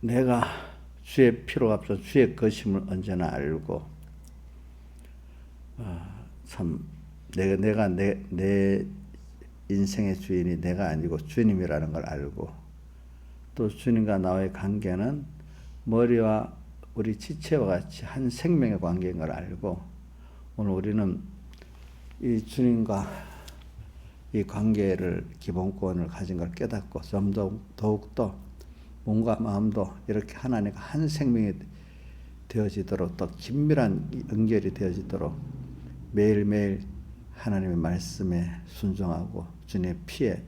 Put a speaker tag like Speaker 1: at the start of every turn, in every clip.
Speaker 1: 내가 주의 피로 값서 주의 것임을 언제나 알고, 참 내가 내 인생의 주인이 내가 아니고 주님이라는 걸 알고, 또 주님과 나의 관계는 머리와 우리 지체와 같이 한 생명의 관계인 걸 알고, 오늘 우리는 이 주님과 이 관계를 기본권을 가진 걸 깨닫고 좀 더욱더 몸과 마음도 이렇게 하나님과 한 생명이 되어지도록, 또 긴밀한 연결이 되어지도록 매일매일 하나님의 말씀에 순종하고 주님의 피에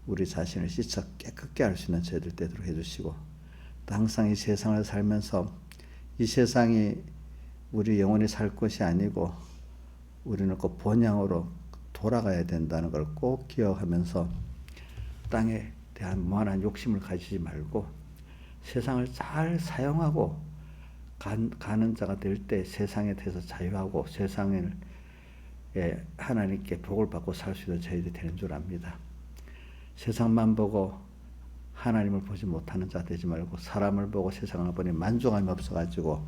Speaker 1: 우리 자신을 씻어 깨끗게 할 수 있는 저희들 되도록 해주시고, 또 항상 이 세상을 살면서 이 세상이 우리 영원히 살 곳이 아니고 우리는 그 본향으로 돌아가야 된다는 걸 꼭 기억하면서 땅에 대한 무한한 욕심을 가지지 말고 세상을 잘 사용하고 가는 자가 될 때 세상에 대해서 자유하고 세상을 하나님께 복을 받고 살 수 있는 저희들이 되는 줄 압니다. 세상만 보고 하나님을 보지 못하는 자 되지 말고 사람을 보고 세상을 보니 만족함이 없어가지고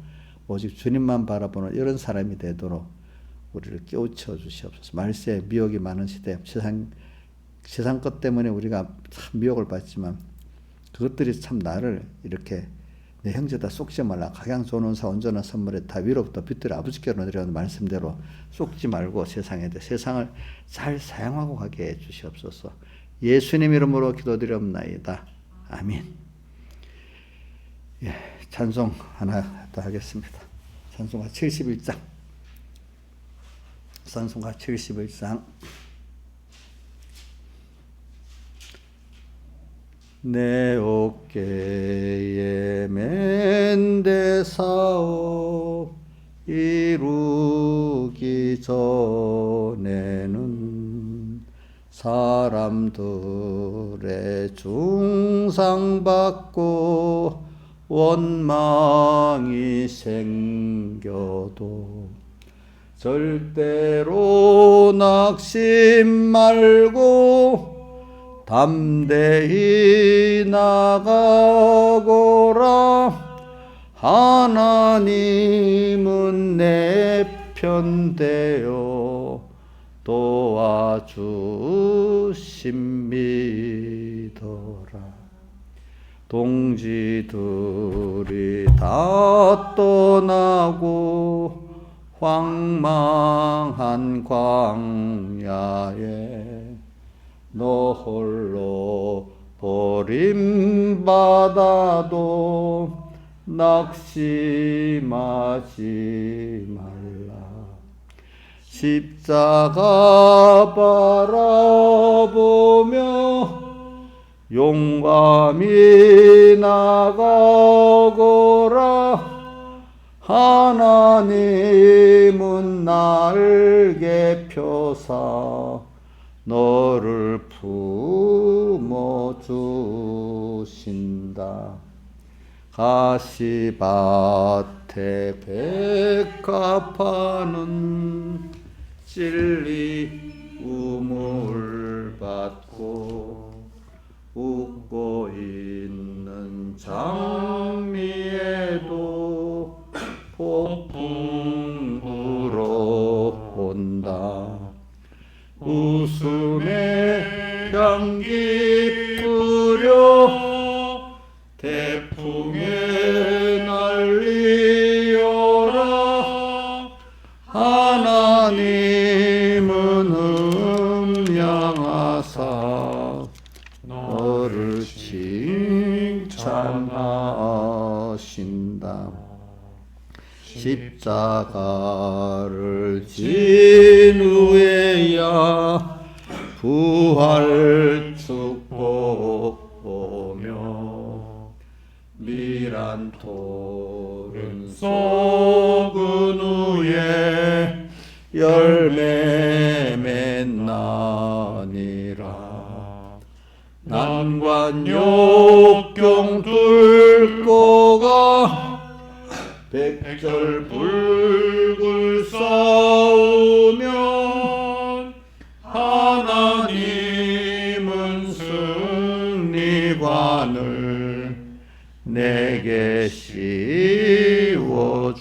Speaker 1: 오직 주님만 바라보는 이런 사람이 되도록 우리를 깨우쳐 주시옵소서. 말세에 미혹이 많은 시대, 세상 것 때문에 우리가 참 미혹을 받지만 그것들이 참 나를 이렇게 내 형제다 속지 말라. 각양 좋은 사 온전한 선물에 다 위로부터 빛들이 아버지께로 내려오는 말씀대로 속지 말고 세상에 세상을 잘 사용하고 가게 해 주시옵소서. 예수님 이름으로 기도드리옵나이다. 아멘. 예, 찬송 하나 더 하겠습니다. 찬송가 71장. 찬송가 71장. 내 어깨에 맨대 사업 이루기 전에는 사람들의 중상받고 원망이 생겨도 절대로 낙심 말고 담대히 나가거라. 하나님은 내 편 되어 도와주심이더라. 동지들이 다 떠나고 황망한 광야에 너 홀로 버림받아도 낙심하지 말라. 십자가 바라보며 용감히 나가거라. 하나님은 날개 펴사 너를 품어주신다. 가시밭에 백합화는 진리 우물 받고 웃고 있는 장미에도 폭풍 불어온다. 웃음의 향기 뿌려 태풍에 날리어라. 하나님은 음양하사 너를 칭찬하신다. 십자가를 진 후에야 부활 축복 보며 미란 토른 썩은 후에 열매 맺나니라. 난관 역경 뚫고 가 백절불굴 싸우면 하나님은 승리관을 내게 씌워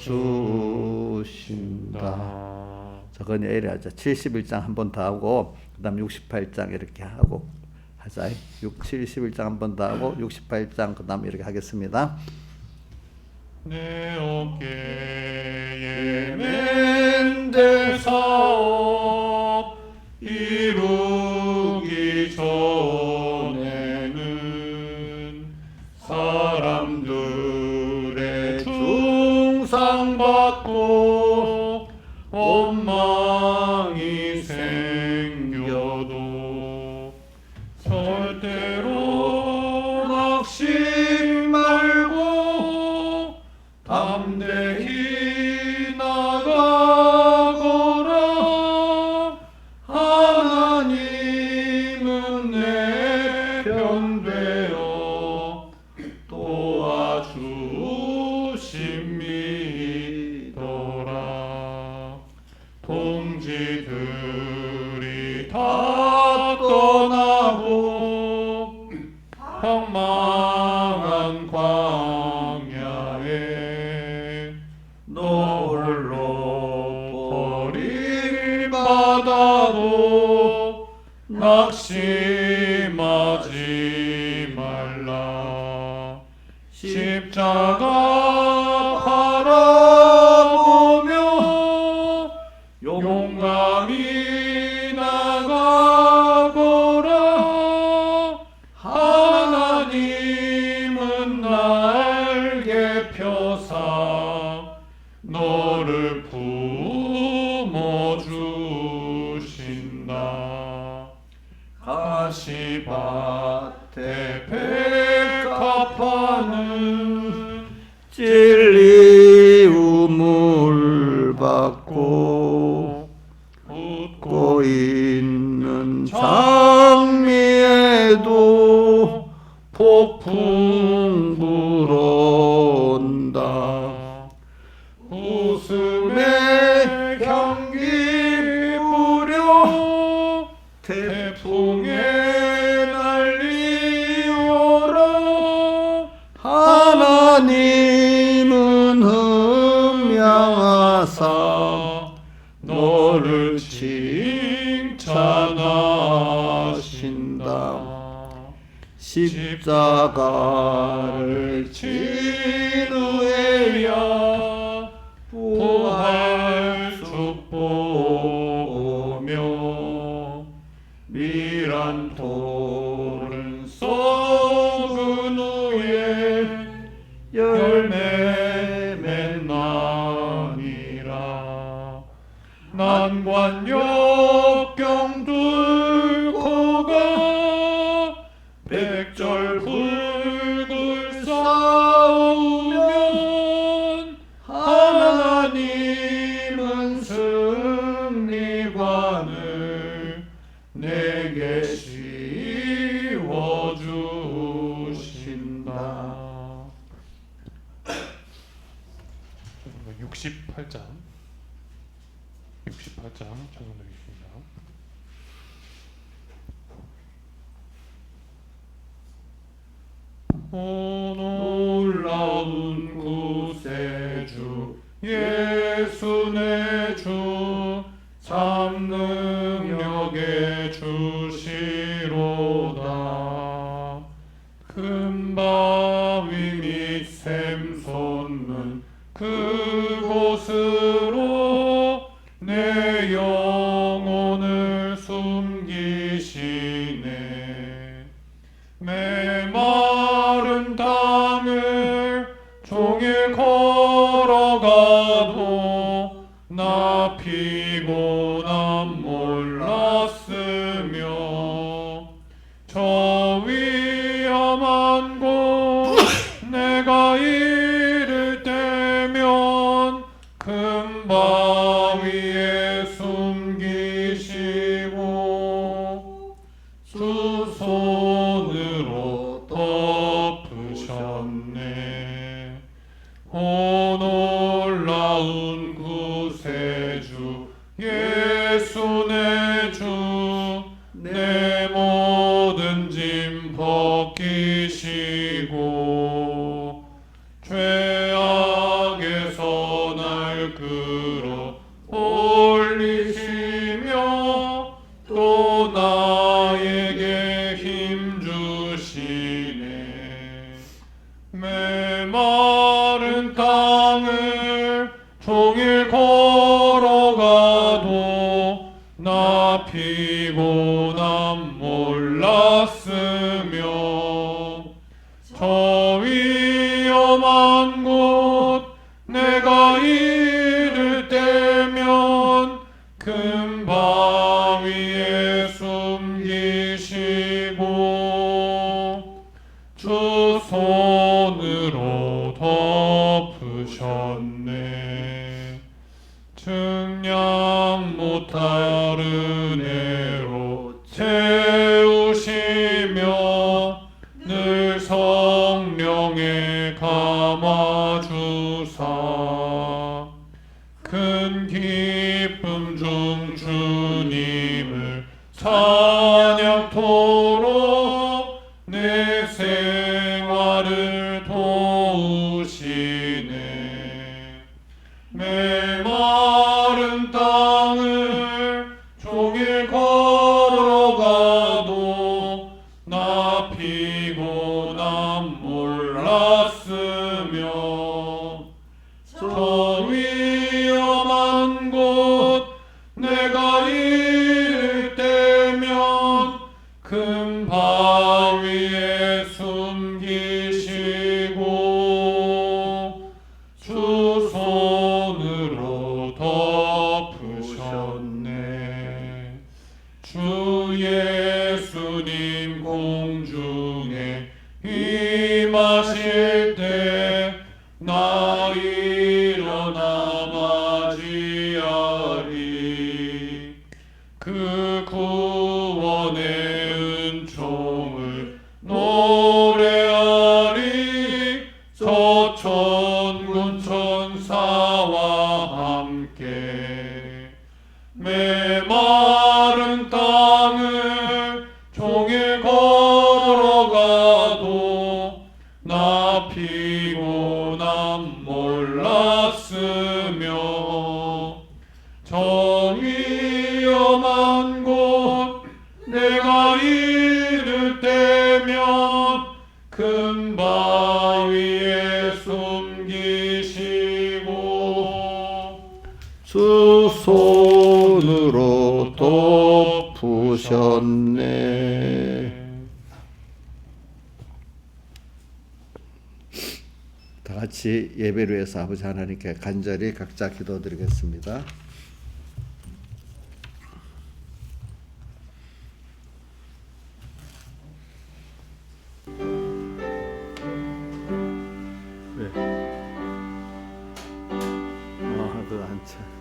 Speaker 1: 주신다. 저건 이래 하자. 71장 한 번 더 하고 그 다음 68장 이렇게 하고 하자. 71장 한 번 더 하고 68장 그 다음 이렇게 하겠습니다.
Speaker 2: 내 어깨에 맨들 사업 이루기 전에는 사람들의 중상받고 원망이 생겨도 절대로 낙심 말고 담대히 나가거라. 하나님은 내 편 되어 도와주심이더라. 동지들이 다 떠나고 황망한 광야에 너 홀로 버림받아도 낙심하지 말라. 십자가 바라보며 용감히 나가거라. 하나님은 날개 펴사 너를 품어주신다. 가시밭에 백합화는
Speaker 1: 진리 우물 받고 웃고 있는 장미에도 폭풍 불어온다. 웃음에 향기 부려 태풍에 날리오라. 하나님은 흠양하사 너를 칭찬하신다. 십자가를 진 후에야 부활 축복오며 미란 돌은 썩은 후에 열매 맺나니라. 난관 역경 뚫고 가 백절불굴 싸우면 하나님은 승리관을 내게 씌워주신다.
Speaker 2: 68장 적용되겠습니다. 오 놀라운 구세주 예수 내 주 참 능력의 주시로다. 큰 바위 및 샘 솟는 그곳으로 내 영혼을 숨기시네. 메마른 땅을 종일 걸어가도 나 피곤함 몰랐으며 저 위험한 곳 내가 이를 때면 큰 바위에 숨기시고 두 손으로 덮으셨네. 오 놀라운 구세주 예수 내 주 내 모든 짐 벗기시고 주시네. 메마른 땅을 종일 걸어가도 나 피곤함 몰랐으며 저 위험한 곳 내가 이를 때면 큰 바위에 숨기시고 주 손으로 덮으셨네. 증량 못할 은혜로 채우시며 늘 성령에 감아주사 큰 기쁨 중 주님을 찬양토록 내 생활을 도우시네. 메마른 땅을 종일 걸어가도 나 피곤함 몰랐으며 저 위험한 곳 내가 이를 때면 큰 바위에 숨기시고 주 손으로 덮으셨네. 주 예수님 공중에 임하실 때 나 일어나 맞이하리. 그 구원의 은총을 노래하리. 저 천군 천사와 함께 메마른 땅을 종일 걸어가도 나 피곤함 몰랐으며 저 위험한 곳 내가 이를 때면 큰 바위에 숨기시고
Speaker 1: 주 손으로 덮으셨네. 다 같이 예배를 위해서 아버지 하나님께 간절히 각자 기도드리겠습니다. 그 앉아.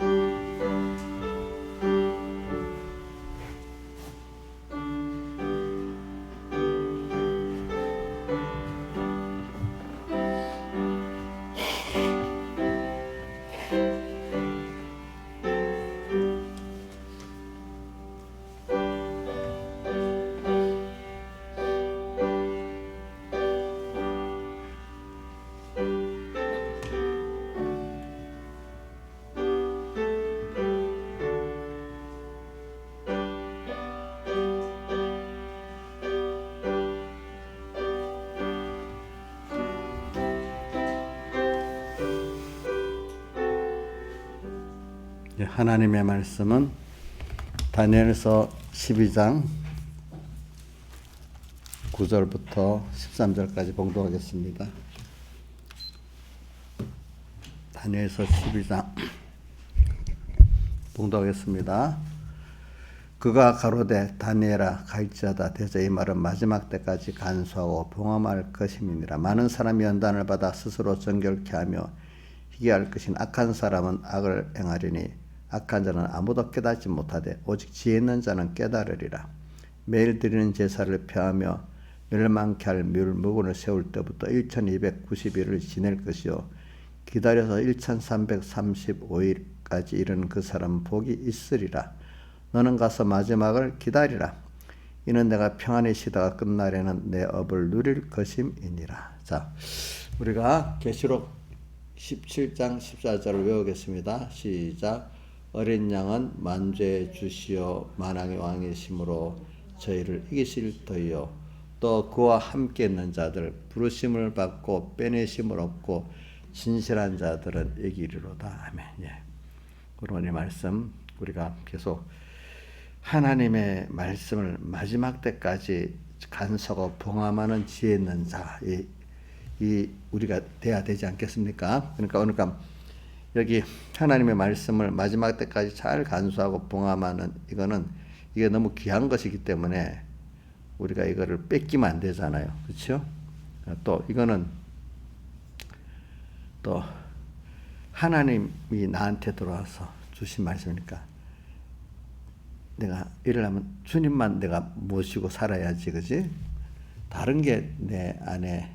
Speaker 1: 하나님의 말씀은 다니엘서 12장 9절부터 13절까지 봉독하겠습니다. 다니엘서 12장 봉독하겠습니다. 그가 가로되 다니엘아 갈지어다 대저 이 말은 마지막 때까지 간수하고 봉함할 것임이니라. 많은 사람이 연단을 받아 스스로 정결케 하며 희귀할 것인 악한 사람은 악을 행하리니 악한 자는 아무도 깨닫지 못하되 오직 지혜 있는 자는 깨달으리라. 매일 드리는 제사를 펴하며 멸망케 할 묵은을 세울 때부터 1290일을 지낼 것이요 기다려서 1335일까지 이르는 그 사람은 복이 있으리라. 너는 가서 마지막을 기다리라. 이는 내가 평안히 쉬다가 끝날에는 내 업을 누릴 것임이니라. 자, 우리가 계시록 17장 14절을 외우겠습니다. 시작. 어린 양은 만죄의 주시요 만왕의 왕이심으로 저희를 이기실 터이요 또 그와 함께 있는 자들 부르심을 받고 빼내심을 얻고 진실한 자들은 이기리로다. 아멘. 예. 그러니 말씀 우리가 계속 하나님의 말씀을 마지막 때까지 간서고 봉함하는 지혜 있는 자, 이 우리가 돼야 되지 않겠습니까? 그러니까 여기 하나님의 말씀을 마지막 때까지 잘 간수하고 봉함하는 이게 너무 귀한 것이기 때문에 우리가 이거를 뺏기면 안 되잖아요. 그렇죠? 또 이거는 또 하나님이 나한테 들어와서 주신 말씀이니까 내가 이러려면 주님만 내가 모시고 살아야지, 그지? 다른 게 내 안에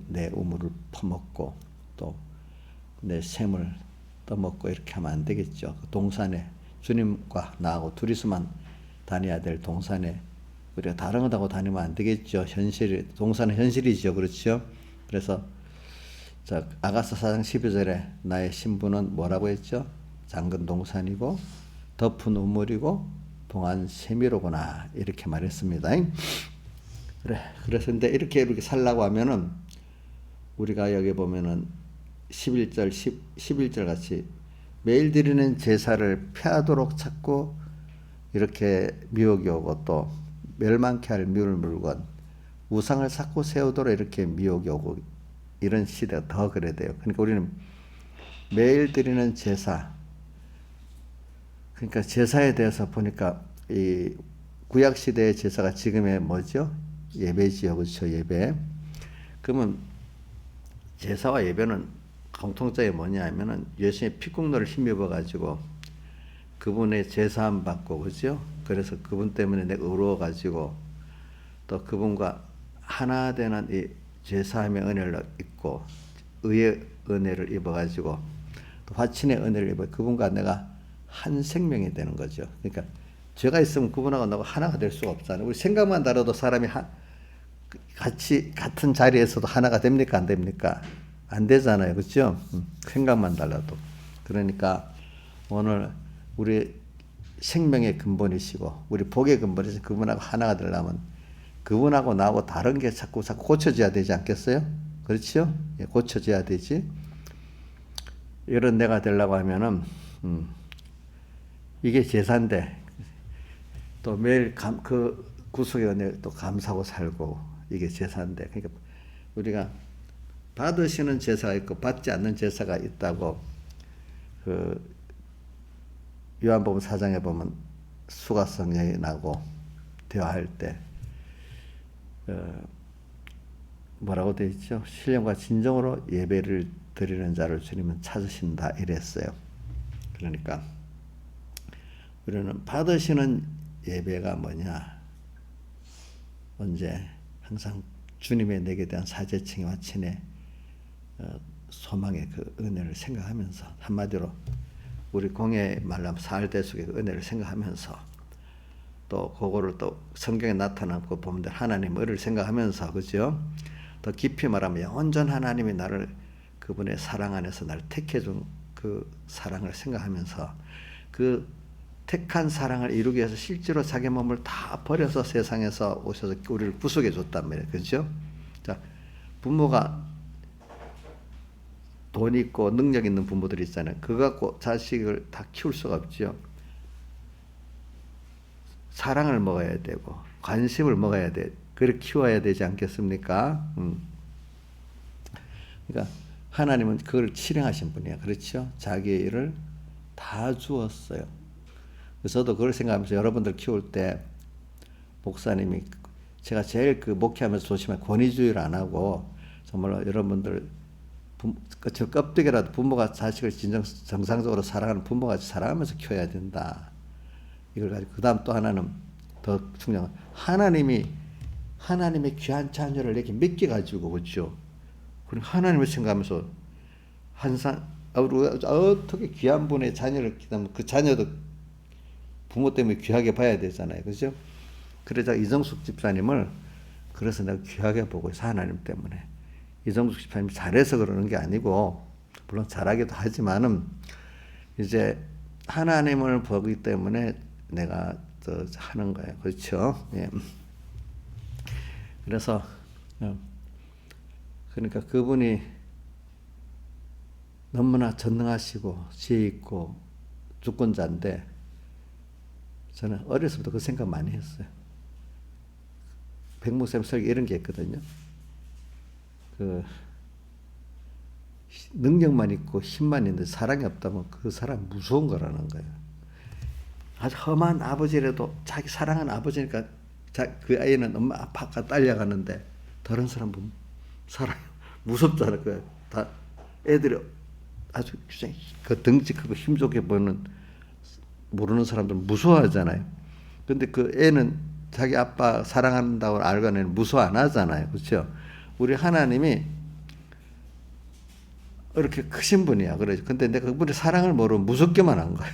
Speaker 1: 내 우물을 퍼먹고 또 내 샘을 떠먹고 이렇게 하면 안 되겠죠. 동산에 주님과 나하고 둘이서만 다녀야 될 동산에 우리가 다른 거하고 다니면 안 되겠죠. 동산은 현실이죠. 그렇죠? 그래서 아가서 4장 12절에 나의 신부는 뭐라고 했죠? 작은 동산이고 덮은 우물이고 동안 세미로구나 이렇게 말했습니다. 그래서 근데 이렇게 살라고 하면은 우리가 여기 보면은 11절 같이 매일 드리는 제사를 피하도록 찾고 이렇게 미혹이 오고 또 멸망케 할 미울 물건 우상을 쌓고 세우도록 이렇게 미혹이 오고 이런 시대가 더 그래야 돼요. 그러니까 우리는 매일 드리는 제사, 그러니까 제사에 대해서 보니까 이 구약 시대의 제사가 지금의 뭐죠? 예배지요, 그렇죠? 예배. 그러면 제사와 예배는 공통점이 뭐냐 하면은 예수님의 피국노를 힘입어 가지고 그분의 제사함 받고, 그죠? 그래서 그분 때문에 내가 의로워 가지고 또 그분과 하나 되는 이 제사함의 은혜를 입고 의의 은혜를 입어 가지고 또 화친의 은혜를 입어 그분과 내가 한 생명이 되는 거죠. 그러니까 죄가 있으면 그분하고 나하고 하나가 될 수가 없잖아요. 우리 생각만 다르도 사람이 같은 자리에서도 하나가 됩니까? 안 됩니까? 안 되잖아요. 그렇죠? 생각만 달라도. 그러니까 오늘 우리 생명의 근본이시고 우리 복의 근본이신 그분하고 하나가 되려면 그분하고 나하고 다른 게 자꾸 고쳐져야 되지 않겠어요? 그렇죠? 예, 고쳐져야 되지. 이런 내가 되려고 하면은 이게 제사인데 또 매일 그 구속의 은혜 또 감사하고 살고 이게 제사인데, 그러니까 우리가 받으시는 제사가 있고 받지 않는 제사가 있다고 그 요한복음 4장에 보면 수가성령이 나고 대화할 때 뭐라고 되어 있죠? 신령과 진정으로 예배를 드리는 자를 주님은 찾으신다 이랬어요. 그러니까 우리는 받으시는 예배가 뭐냐? 언제 항상 주님의 내게 대한 사제층과 친의 소망의 그 은혜를 생각하면서, 한마디로 우리 공예 말로 사흘대속의 그 은혜를 생각하면서 또 그거를 또 성경에 나타난 그 보면 하나님의 은혜를 생각하면서, 그죠? 더 깊이 말하면 영원전 하나님이 나를 그분의 사랑 안에서 나를 택해준 그 사랑을 생각하면서 그 택한 사랑을 이루기 위해서 실제로 자기 몸을 다 버려서 세상에서 오셔서 우리를 구속해 줬단 말이에요. 그렇죠? 자, 부모가 돈 있고 능력 있는 부모들이 있잖아요. 그거 갖고 자식을 다 키울 수가 없죠. 사랑을 먹어야 되고 관심을 먹어야 돼. 그렇게 키워야 되지 않겠습니까? 그러니까 하나님은 그걸 실행하신 분이에요. 그렇죠? 자기의 일을 다 주었어요. 그래서 저도 그걸 생각하면서 여러분들 키울 때 목사님이 제가 제일 그 목회하면서 조심해 권위주의를 안 하고 정말로 여러분들 저 껍데기라도 부모가 자식을 정상적으로 사랑하는 부모같이 사랑하면서 키워야 된다. 이걸 가지고 그 다음 또 하나는 더 중요한 하나님의 귀한 자녀를 이렇게 맡겨가지고, 그렇죠? 그리고 하나님을 생각하면서 어떻게 귀한 분의 자녀를 기다면 그 자녀도 부모 때문에 귀하게 봐야 되잖아요. 그죠? 그래서 이정숙 집사님을 그래서 내가 귀하게 보고 있어. 하나님 때문에. 이정숙 집사님이 잘해서 그러는 게 아니고 물론 잘하기도 하지만은 이제 하나님을 보기 때문에 내가 하는 거예요. 그렇죠? 예. 그래서 그러니까 그분이 너무나 전능하시고 지혜 있고 주권자인데 저는 어렸을 때부터 그 생각 많이 했어요. 백목쌤 설계 이런 게 있거든요. 그 능력만 있고 힘만 있는데 사랑이 없다면 그 사람 무서운 거라는 거예요. 아주 험한 아버지라도 자기 사랑하는 아버지니까 그 아이는 엄마 아빠가 딸려가는데 다른 사람 보면 사랑 무섭잖아. 그 다 애들이 아주 그 덩치 크고 힘 좋게 보는 모르는 사람들은 무서워하잖아요. 근데 그 애는 자기 아빠 사랑한다고 알고는 무서워 안 하잖아요. 그렇죠? 우리 하나님이 이렇게 크신 분이야. 그래. 근데 내가 그분의 사랑을 모르면 무섭기만 한 거야.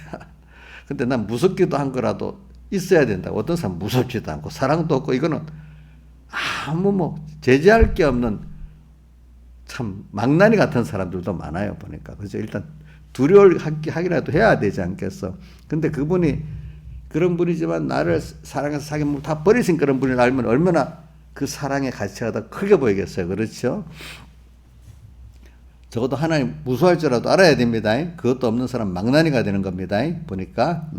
Speaker 1: 근데 난 무섭기도 한 거라도 있어야 된다고. 어떤 사람 무섭지도 않고 사랑도 없고 이거는 아무 뭐 제재할 게 없는 참 망나니 같은 사람들도 많아요. 보니까. 그죠? 일단 두려울 하기라도 해야 되지 않겠어. 근데 그분이 그런 분이지만 나를 사랑해서 사귀면 다 버리신 그런 분을 알면 얼마나 그 사랑의 가치가 더 크게 보이겠어요. 그렇죠? 적어도 하나님 무서워할 줄라도 알아야 됩니다. 그것도 없는 사람 망나니가 되는 겁니다. 보니까.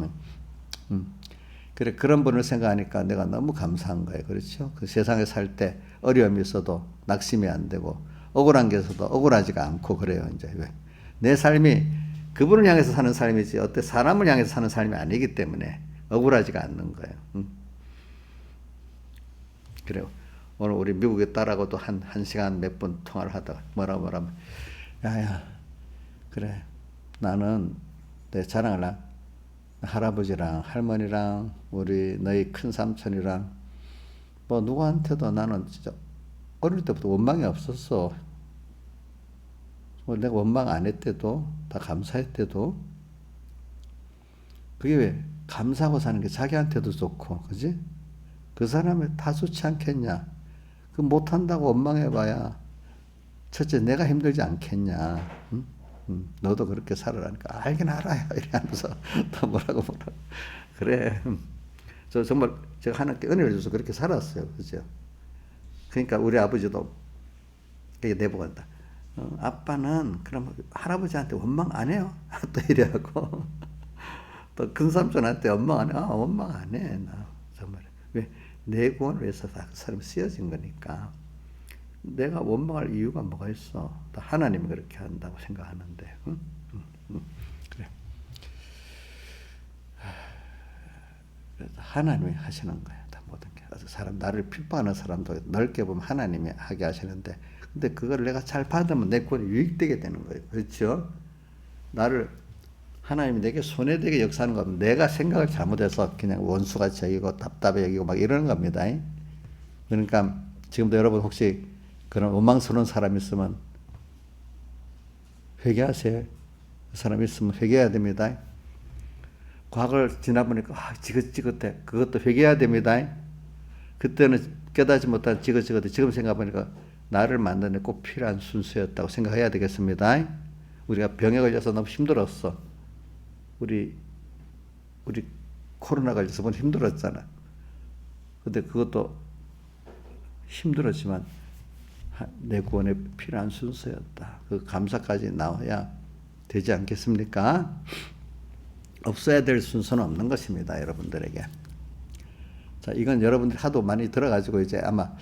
Speaker 1: 그래, 그런 분을 생각하니까 내가 너무 감사한 거예요. 그렇죠? 그 세상에 살 때 어려움이 있어도 낙심이 안 되고, 억울한 게 있어도 억울하지가 않고 그래요. 이제 왜? 내 삶이 그분을 향해서 사는 삶이지, 어때 사람을 향해서 사는 삶이 아니기 때문에 억울하지가 않는 거예요. 그래요. 오늘 우리 미국의 딸하고도 한 시간 몇 분 통화를 하다가 뭐라고 야야, 그래. 나는 내 자랑을 할아버지랑 할머니랑 우리 너희 큰 삼촌이랑 뭐 누구한테도 나는 진짜 어릴 때부터 원망이 없었어. 내가 원망 안 했대도 다 감사했대도 그게 왜 감사하고 사는 게 자기한테도 좋고 그지? 그 사람이 다 좋지 않겠냐? 그 못한다고 원망해봐야 첫째 내가 힘들지 않겠냐? 응? 너도 그렇게 살아라니까 알긴 알아요. 이러면서 또 뭐라고 그래. 저 정말 제가 하나님께 은혜를 줘서 그렇게 살았어요. 그죠? 그러니까 우리 아버지도 이게 내보고 한다. 아빠는 그럼 할아버지한테 원망 안 해요? 또 이래하고 또 큰 삼촌한테 원망 안 해? 원망 안 해. 나 정말 왜 내 구원을 위해서 다 그 사람이 쓰여진 거니까 내가 원망할 이유가 뭐가 있어? 하나님이 그렇게 한다고 생각하는데, 그래. 그래서 하나님이 하시는 거야, 다 모든 게. 그래서 사람 나를 핍박하는 사람도 넓게 보면 하나님이 하게 하시는데, 근데 그걸 내가 잘 받으면 내 구원이 유익되게 되는 거예요, 그렇죠? 나를 하나님이 내게 손해되게 역사하는 거면 내가 생각을 잘못해서 그냥 원수같이 여기고 답답해 여기고 막 이러는 겁니다. 그러니까 지금도 여러분 혹시 그런 원망스러운 사람 있으면 회개하세요. 그 사람 있으면 회개해야 됩니다. 과거를 지나보니까 지긋지긋해. 그것도 회개해야 됩니다. 그때는 깨닫지 못한 지긋지긋해. 지금 생각해보니까 나를 만드는 데 꼭 필요한 순수였다고 생각해야 되겠습니다. 우리가 병에 걸려서 너무 힘들었어. 우리 코로나 걸려서 너무 힘들었잖아. 근데 그것도 힘들었지만 내 구원에 필요한 순서였다. 그 감사까지 나와야 되지 않겠습니까? 없어야 될 순서는 없는 것입니다, 여러분들에게. 자, 이건 여러분들이 하도 많이 들어가지고 이제 아마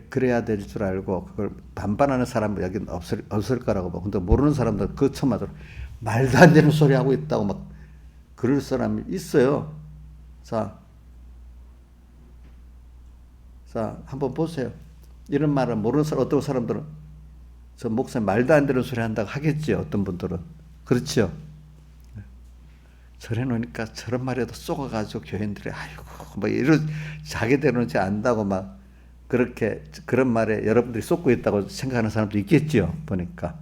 Speaker 1: 그래야 될 줄 알고 그걸 반반하는 사람은 여기 없을 거라고 봐. 근데 모르는 사람들 그 처마들 말도 안 되는 소리 하고 있다고 막 그럴 사람이 있어요. 자, 한번 보세요. 이런 말은 모르는 사람, 어떤 사람들은 저 목사님 말도 안 되는 소리 한다고 하겠지요. 어떤 분들은. 그렇죠. 저래 놓으니까 저런 말에도 쏘가가지고 교인들이 아이고 뭐 이런 자기대로는 안다고 막 그렇게 그런 말에 여러분들이 쏟고 있다고 생각하는 사람도 있겠죠. 보니까.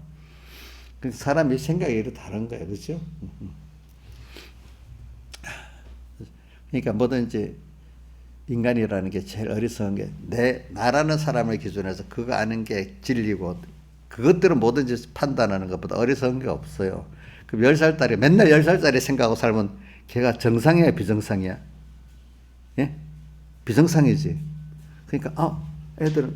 Speaker 1: 사람이 생각이 이렇게 다른 거예요. 그렇죠? 그러니까 뭐든지 인간이라는 게 제일 어리석은 게 나라는 사람을 기준해서 그거 아는 게 진리고 그것들은 뭐든지 판단하는 것보다 어리석은 게 없어요. 그럼 10살짜리 맨날 10살짜리 생각하고 살면 걔가 정상이야 비정상이야? 예? 비정상이지. 그러니까 애들은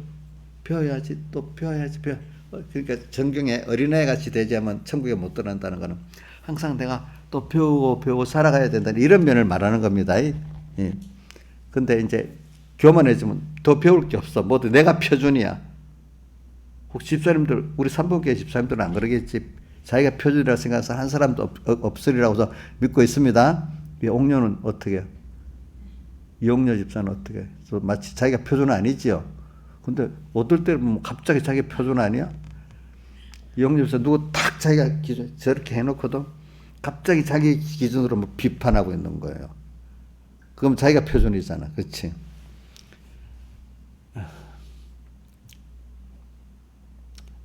Speaker 1: 배워야지, 또 배워야지, 그러니까 성경에 어린애 같이 되지 않으면 천국에 못 들어간다는 거는 항상 내가 또 배우고 살아가야 된다는 이런 면을 말하는 겁니다. 예. 근데 이제 교만해지면 더 배울 게 없어. 모두 내가 표준이야. 혹시 집사님들, 우리 삼복교회 집사님들은 안 그러겠지. 자기가 표준이라고 생각해서 한 사람도 없으리라고 해서 믿고 있습니다. 이 옥녀는 어떻게 해요? 이옥녀 집사는 어떻게 해요? 마치 자기가 표준 아니지요. 근데 어떨 때 보면 갑자기 자기 표준 아니야? 이옥녀 집사 누구 딱 자기가 기준 저렇게 해놓고도 갑자기 자기 기준으로 뭐 비판하고 있는 거예요. 그럼 자기가 표준이잖아. 그렇지?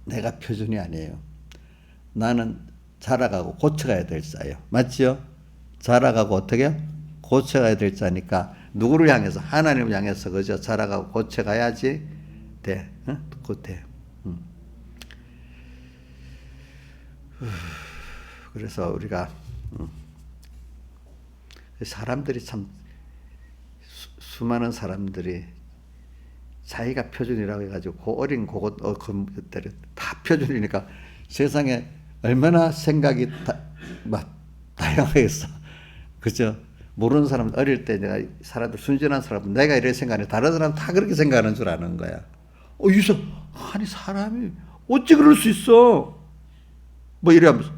Speaker 1: 내가 표준이 아니에요. 나는 자라가고 고쳐가야 될 자예요. 맞지요? 자라가고 어떻게? 고쳐가야 될 자니까 누구를 향해서? 하나님을 향해서 그죠? 자라가고 고쳐가야지 돼. 응? 돼. 그래서 우리가 사람들이 참 수많은 사람들이 자기가 표준이라고 해가지고 그 어린 그것들이 다 표준이니까 세상에 얼마나 생각이 다양하겠어. 그죠? 모르는 사람 어릴 때 내가 사람들 순진한 사람 내가 이렇게 생각하는데 다른 사람 다 그렇게 생각하는 줄 아는 거야. 유서 아니 사람이 어찌 그럴 수 있어? 뭐 이래 하면서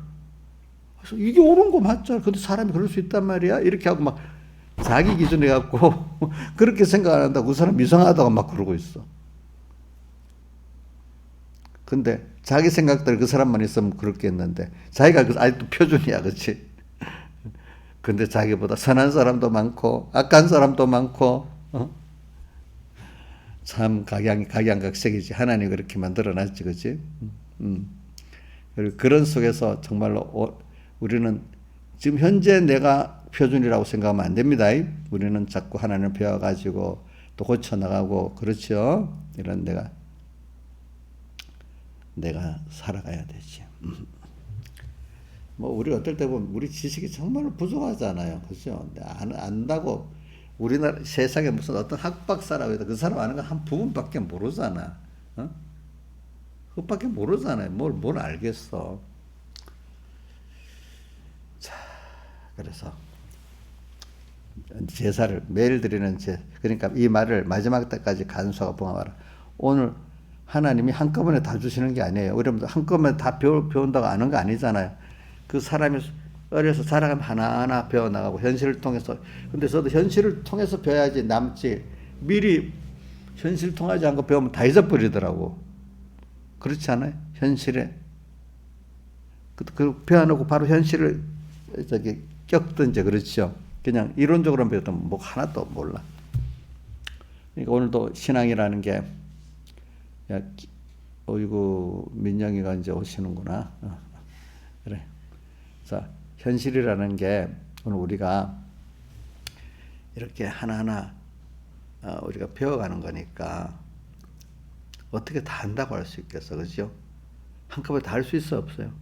Speaker 1: 그래서 이게 옳은 거 맞잖아. 근데 사람이 그럴 수 있단 말이야. 이렇게 하고 막 자기 기준에 갖고 그렇게 생각 안 한다고 그 사람 이상하다고 막 그러고 있어. 근데 자기 생각대로 그 사람만 있으면 그렇겠는데 자기가 아직도 표준이야. 그렇지? 근데 자기보다 선한 사람도 많고 악한 사람도 많고 참 각양각색이지. 하나님 그렇게 만들어놨지. 그렇지? 그리고 그런 속에서 정말로 우리는 지금 현재 내가 표준이라고 생각하면 안 됩니다. 우리는 자꾸 하나님을 배워가지고 또 고쳐나가고 그렇죠. 이런 내가 살아가야 되지. 뭐 우리 어떨 때 보면 우리 지식이 정말 부족하잖아요. 그렇죠? 안다고 우리나라 세상에 무슨 어떤 학박사라고 해도 그 사람 아는 건 한 부분밖에 모르잖아. 그것밖에 모르잖아요. 뭘 알겠어. 자, 그래서 제사를 매일 드리는 그러니까 이 말을 마지막 때까지 간수하고 봉합하라. 오늘 하나님이 한꺼번에 다 주시는 게 아니에요. 우리는 한꺼번에 다 배운다고 아는 거 아니잖아요. 그 사람이 어려서 자라가면 하나하나 배워나가고 현실을 통해서. 근데 저도 현실을 통해서 배워야지 남지. 미리 현실 통하지 않고 배우면 다 잊어버리더라고. 그렇지 않아요? 현실에 그 배워놓고 바로 현실을 겪든지 그렇죠. 그냥 이론적으로만 배웠던 뭐 하나도 몰라. 그러니까 오늘도 신앙이라는 게 어이구 민영이가 이제 오시는구나. 그래. 자, 현실이라는 게 오늘 우리가 이렇게 하나하나 우리가 배워가는 거니까 어떻게 다 한다고 할 수 있겠어, 그렇죠? 한꺼번에 다 할 수 있어 없어요?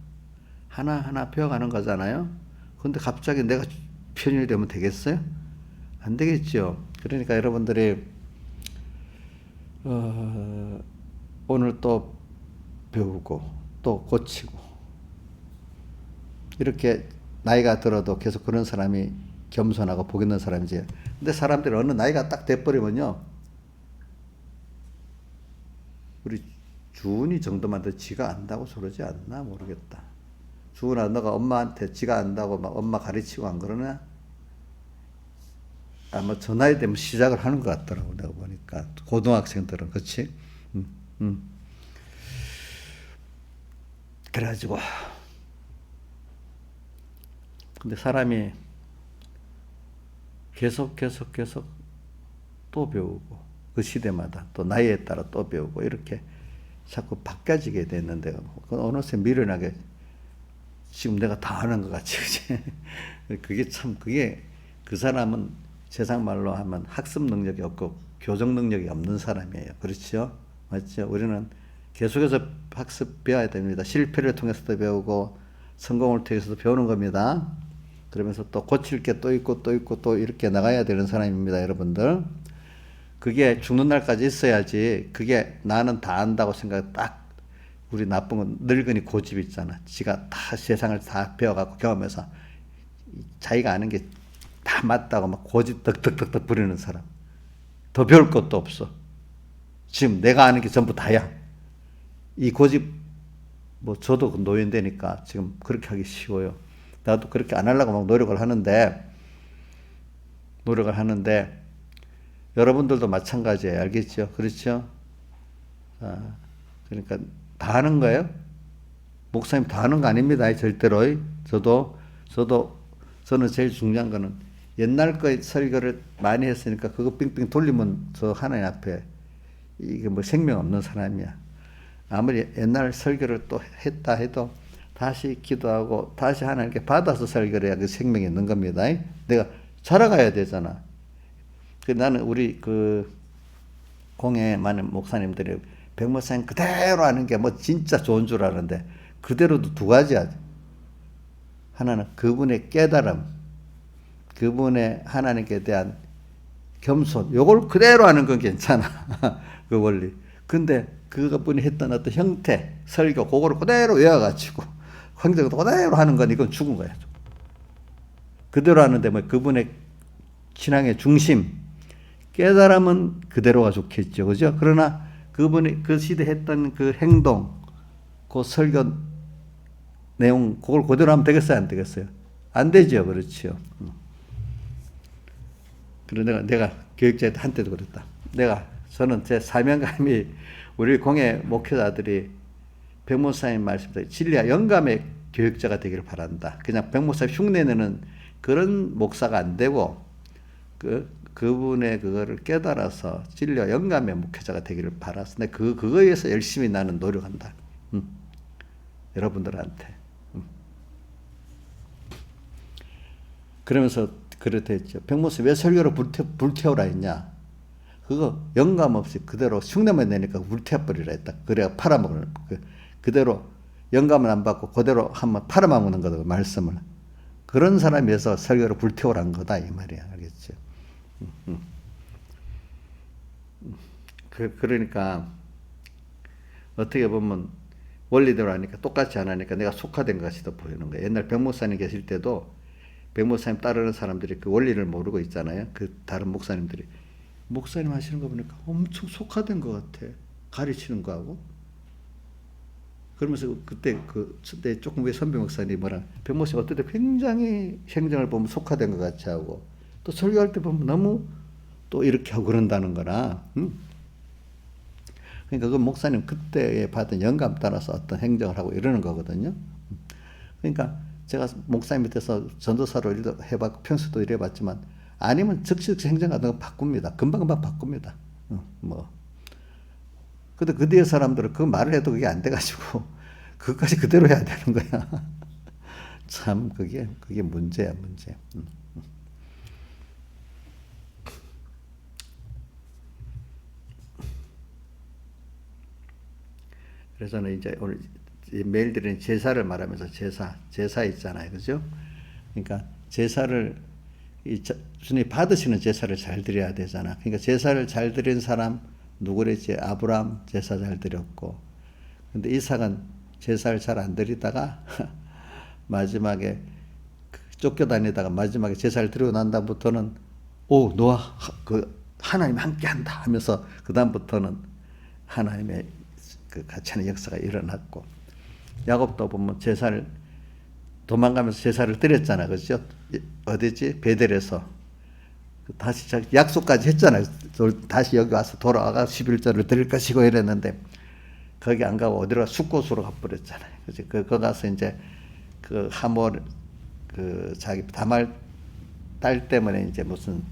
Speaker 1: 하나하나 배워가는 거잖아요. 그런데 갑자기 내가 표준이 되면 되겠어요? 안 되겠죠. 그러니까 여러분들이 오늘 또 배우고 또 고치고 이렇게 나이가 들어도 계속 그런 사람이 겸손하고 복 있는 사람이지. 근데 사람들이 어느 나이가 딱 돼버리면요, 우리 주은이 정도만 더 지가 안다고 저러지 않나 모르겠다. 주은아, 너가 엄마한테 지가 안다고 막 엄마 가르치고 안 그러나? 아마 저 나이 되면 시작을 하는 것 같더라고, 내가 보니까. 고등학생들은, 그치? 그래가지고. 근데 사람이 계속 또 배우고, 그 시대마다 또 나이에 따라 또 배우고, 이렇게 자꾸 바뀌어지게 됐는데, 어느새 미련하게 지금 내가 다 하는 것 같이, 그치? 그게 그 사람은 세상 말로 하면 학습 능력이 없고 교정 능력이 없는 사람이에요. 그렇죠? 맞죠? 우리는 계속해서 학습 배워야 됩니다. 실패를 통해서도 배우고 성공을 통해서도 배우는 겁니다. 그러면서 또 고칠 게 또 있고 또 이렇게 나가야 되는 사람입니다, 여러분들. 그게 죽는 날까지 있어야지. 그게 나는 다 안다고 생각. 딱 우리 나쁜 건 늙은이 고집 있잖아. 지가 다 세상을 다 배워갖고 경험해서 자기가 아는 게 다 맞다고 막 고집 덕덕덕덕 부리는 사람. 더 배울 것도 없어. 지금 내가 아는 게 전부 다야. 이 고집, 뭐 저도 노인되니까 지금 그렇게 하기 쉬워요. 나도 그렇게 안 하려고 막 노력을 하는데 여러분들도 마찬가지예요. 알겠죠? 그렇죠? 그러니까 다 하는 거예요. 목사님 다 하는 거 아닙니다. 절대로. 저는 제일 중요한 거는 옛날 거 설교를 많이 했으니까 그거 빙빙 돌리면 저 하나님 앞에 이게 뭐 생명 없는 사람이야. 아무리 옛날 설교를 또 했다 해도 다시 기도하고 다시 하나님께 받아서 설교를 해야 그 생명이 있는 겁니다. 내가 자라가야 되잖아. 나는 우리 그 공에 많은 목사님들이 백목사님 그대로 하는 게 뭐 진짜 좋은 줄 아는데 그대로도 두 가지야. 하나는 그분의 깨달음, 그분의 하나님께 대한 겸손, 요걸 그대로 하는 건 괜찮아. 그 원리. 근데 그분이 했던 어떤 형태, 설교, 그거를 그대로 외워가지고 황정도 그대로 하는 건 이건 죽은 거야. 그대로 하는데 뭐 그분의 신앙의 중심, 깨달음은 그대로가 좋겠죠. 그죠? 그러나 그분이 그 시대 했던 그 행동, 그 설교 내용, 그걸 그대로 하면 되겠어요? 안 되겠어요? 안 되죠. 그렇죠. 그래서 내가 교육자한테도 그랬다. 저는 제 사명감이 우리 공예 목회자들이 백목사님 말씀대로 진리와 영감의 교육자가 되기를 바란다. 그냥 백목사님 흉내내는 그런 목사가 안 되고 그분의 그거를 깨달아서 진리와 영감의 목회자가 되기를 바라서 내가 그거에 의해서 열심히 나는 노력한다. 여러분들한테. 그러면서 그렇다 했죠. 백목사님 왜 설교를 불태우라 했냐. 그거 영감 없이 그대로 흉내만 내니까 불태워버리라 했다. 그래야 팔아먹는 그대로 영감을 안 받고 그대로 한번 팔아먹는 거다. 말씀을. 그런 사람이어서 설교를 불태우란 거다 이 말이야. 알겠죠? 그러니까 어떻게 보면 원리대로 하니까 똑같이 안 하니까 내가 속화된 것 같이 더 보이는 거야. 옛날 백목사님 계실 때도 백목사님 따르는 사람들이 그 원리를 모르고 있잖아요. 그 다른 목사님들이 목사님 하시는 거 보니까 엄청 속화된 것 같아. 가르치는 거하고. 그러면서 그때 조금 왜 선배 목사님이 뭐라 백목사님 어떨 때 굉장히 행정을 보면 속화된 것 같이 하고 또 설교할 때 보면 너무 또 이렇게 하고 그런다는 거라. 그러니까 그 목사님 그때에 받은 영감 따라서 어떤 행정을 하고 이러는 거거든요. 그러니까 제가 목사님 밑에서 전도사로 일도 해봤고 평소도 일해봤지만 아니면 즉시 행정 같은 거 바꿉니다. 금방금방 바꿉니다. 근데 그 뒤에 사람들은 그 말을 해도 그게 안 돼가지고 그것까지 그대로 해야 되는 거야. 참 그게 문제야 문제. 그래서 저는 이제 오늘 매일 드리는 제사를 말하면서 제사 있잖아요. 그죠? 그러니까 제사를 주님 받으시는 제사를 잘 드려야 되잖아. 그러니까 제사를 잘 드린 사람 누구랬지? 아브라함 제사 잘 드렸고, 근데 이삭은 제사를 잘 안 드리다가 마지막에 쫓겨다니다가 마지막에 제사를 드리고 난 다음부터는 너와 그 하나님 함께한다 하면서 그 다음부터는 하나님의 그 같이 하는 역사가 일어났고, 야곱도 보면 제사를 도망가면서 제사를 드렸잖아. 그렇죠? 어디지? 베델에서 다시 약속까지 했잖아요. 다시 여기 와서 돌아와가 11절을 드릴 것이고 이랬는데 거기 안 가고 어디로 숫곳으로 가버렸잖아요. 그치? 거 가서 이제 그 하몰 그 자기 다말 딸 때문에 이제 무슨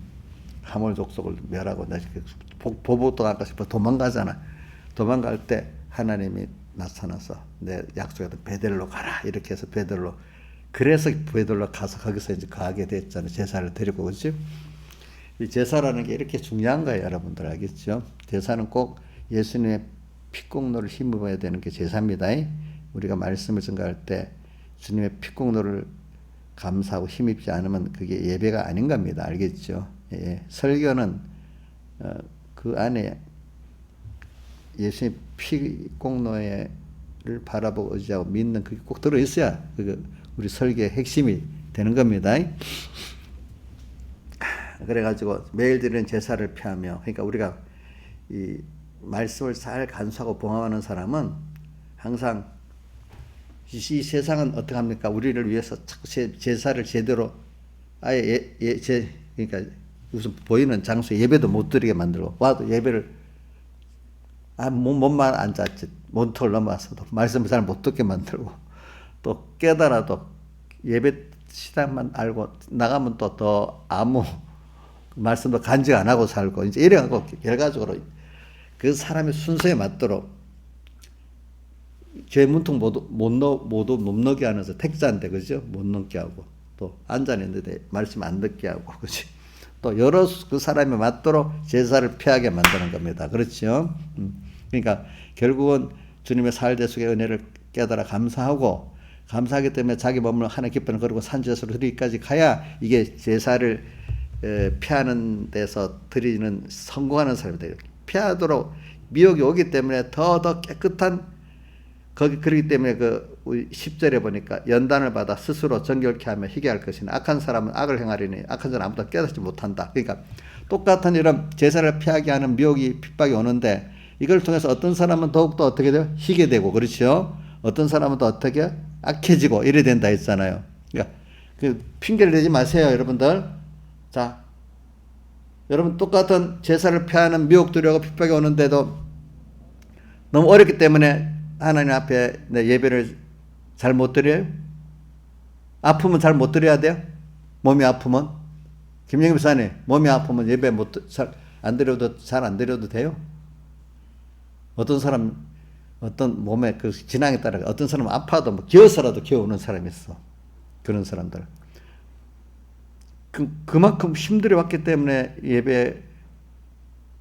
Speaker 1: 하몰 족속을 멸하고 보복도 아까 싶어 도망가잖아. 도망갈 때 하나님이 나타나서 내 약속했던 베델로 가라 이렇게 해서 베델로, 그래서 베델로 가서 거기서 이제 가게 됐잖아요. 제사를 드리고. 그렇지? 이 제사라는 게 이렇게 중요한 거예요. 여러분들 알겠죠? 제사는 꼭 예수님의 피공로를 힘입어야 되는 게 제사입니다. 우리가 말씀을 전가할 때 주님의 피공로를 감사하고 힘입지 않으면 그게 예배가 아닌 겁니다. 알겠죠? 예. 설교는 그 안에 예수님 피 공로를 바라보고 의지하고 믿는 그게 꼭 들어있어야 우리 설계의 핵심이 되는 겁니다. 그래가지고 매일 드리는 제사를 피하며, 그러니까 우리가 이 말씀을 잘 간수하고 봉합하는 사람은 항상 이 세상은 어떻게 합니까? 우리를 위해서 자꾸 제사를 제대로 아예 그러니까 무슨 보이는 장소에 예배도 못 드리게 만들고, 와도 예배를 몸만 앉았지 문턱을 넘어서도 말씀을 잘 못 듣게 만들고, 또 깨달아도 예배 시간만 알고 나가면 또 더 아무 말씀도 간증 안 하고 살고, 이제 이래갖고 결과적으로 그 사람의 순서에 맞도록 죄 문턱 모두 못 넘게 하면서 택자인데, 그죠? 못 넘게 하고, 또 앉아있는데 말씀 안 듣게 하고, 그지? 또 여러 그 사람에 맞도록 제사를 피하게 만드는 겁니다. 그렇죠? 그러니까 결국은 주님의 사흘대속의 은혜를 깨달아 감사하기 때문에 자기 몸을 하나님 기뻐하는 거리고 산제사로 드리기까지 가야 이게 제사를 피하는 데서 드리는 성공하는 사람이 돼요. 피하도록 미혹이 오기 때문에 더 깨끗한, 그렇기 때문에 그 10절에 보니까 연단을 받아 스스로 정결케 하며 희게 할 것이니 악한 사람은 악을 행하리니 악한 자는 아무도 깨닫지 못한다. 그러니까 똑같은 이런 제사를 피하게 하는 미혹이 핍박이 오는데, 이걸 통해서 어떤 사람은 더욱더 어떻게 돼요? 희게 되고, 그렇죠? 어떤 사람은 또 어떻게 악해지고 이래 된다 했잖아요. 그러니까 그 핑계를 대지 마세요, 여러분들. 자, 여러분 똑같은 제사를 피하는 미혹들하고 핍박이 오는데도 너무 어렵기 때문에 하나님 앞에 내 예배를 잘 못 드려요? 아프면 잘 못 드려야 돼요? 몸이 아프면? 김영임 목사님, 몸이 아프면 예배 잘 안 드려도 돼요? 어떤 사람, 어떤 몸의 그 진앙에 따라 어떤 사람은 아파도 뭐 기어서라도 기어오는 사람이 있어. 그런 사람들. 그만큼 힘들어 왔기 때문에 예배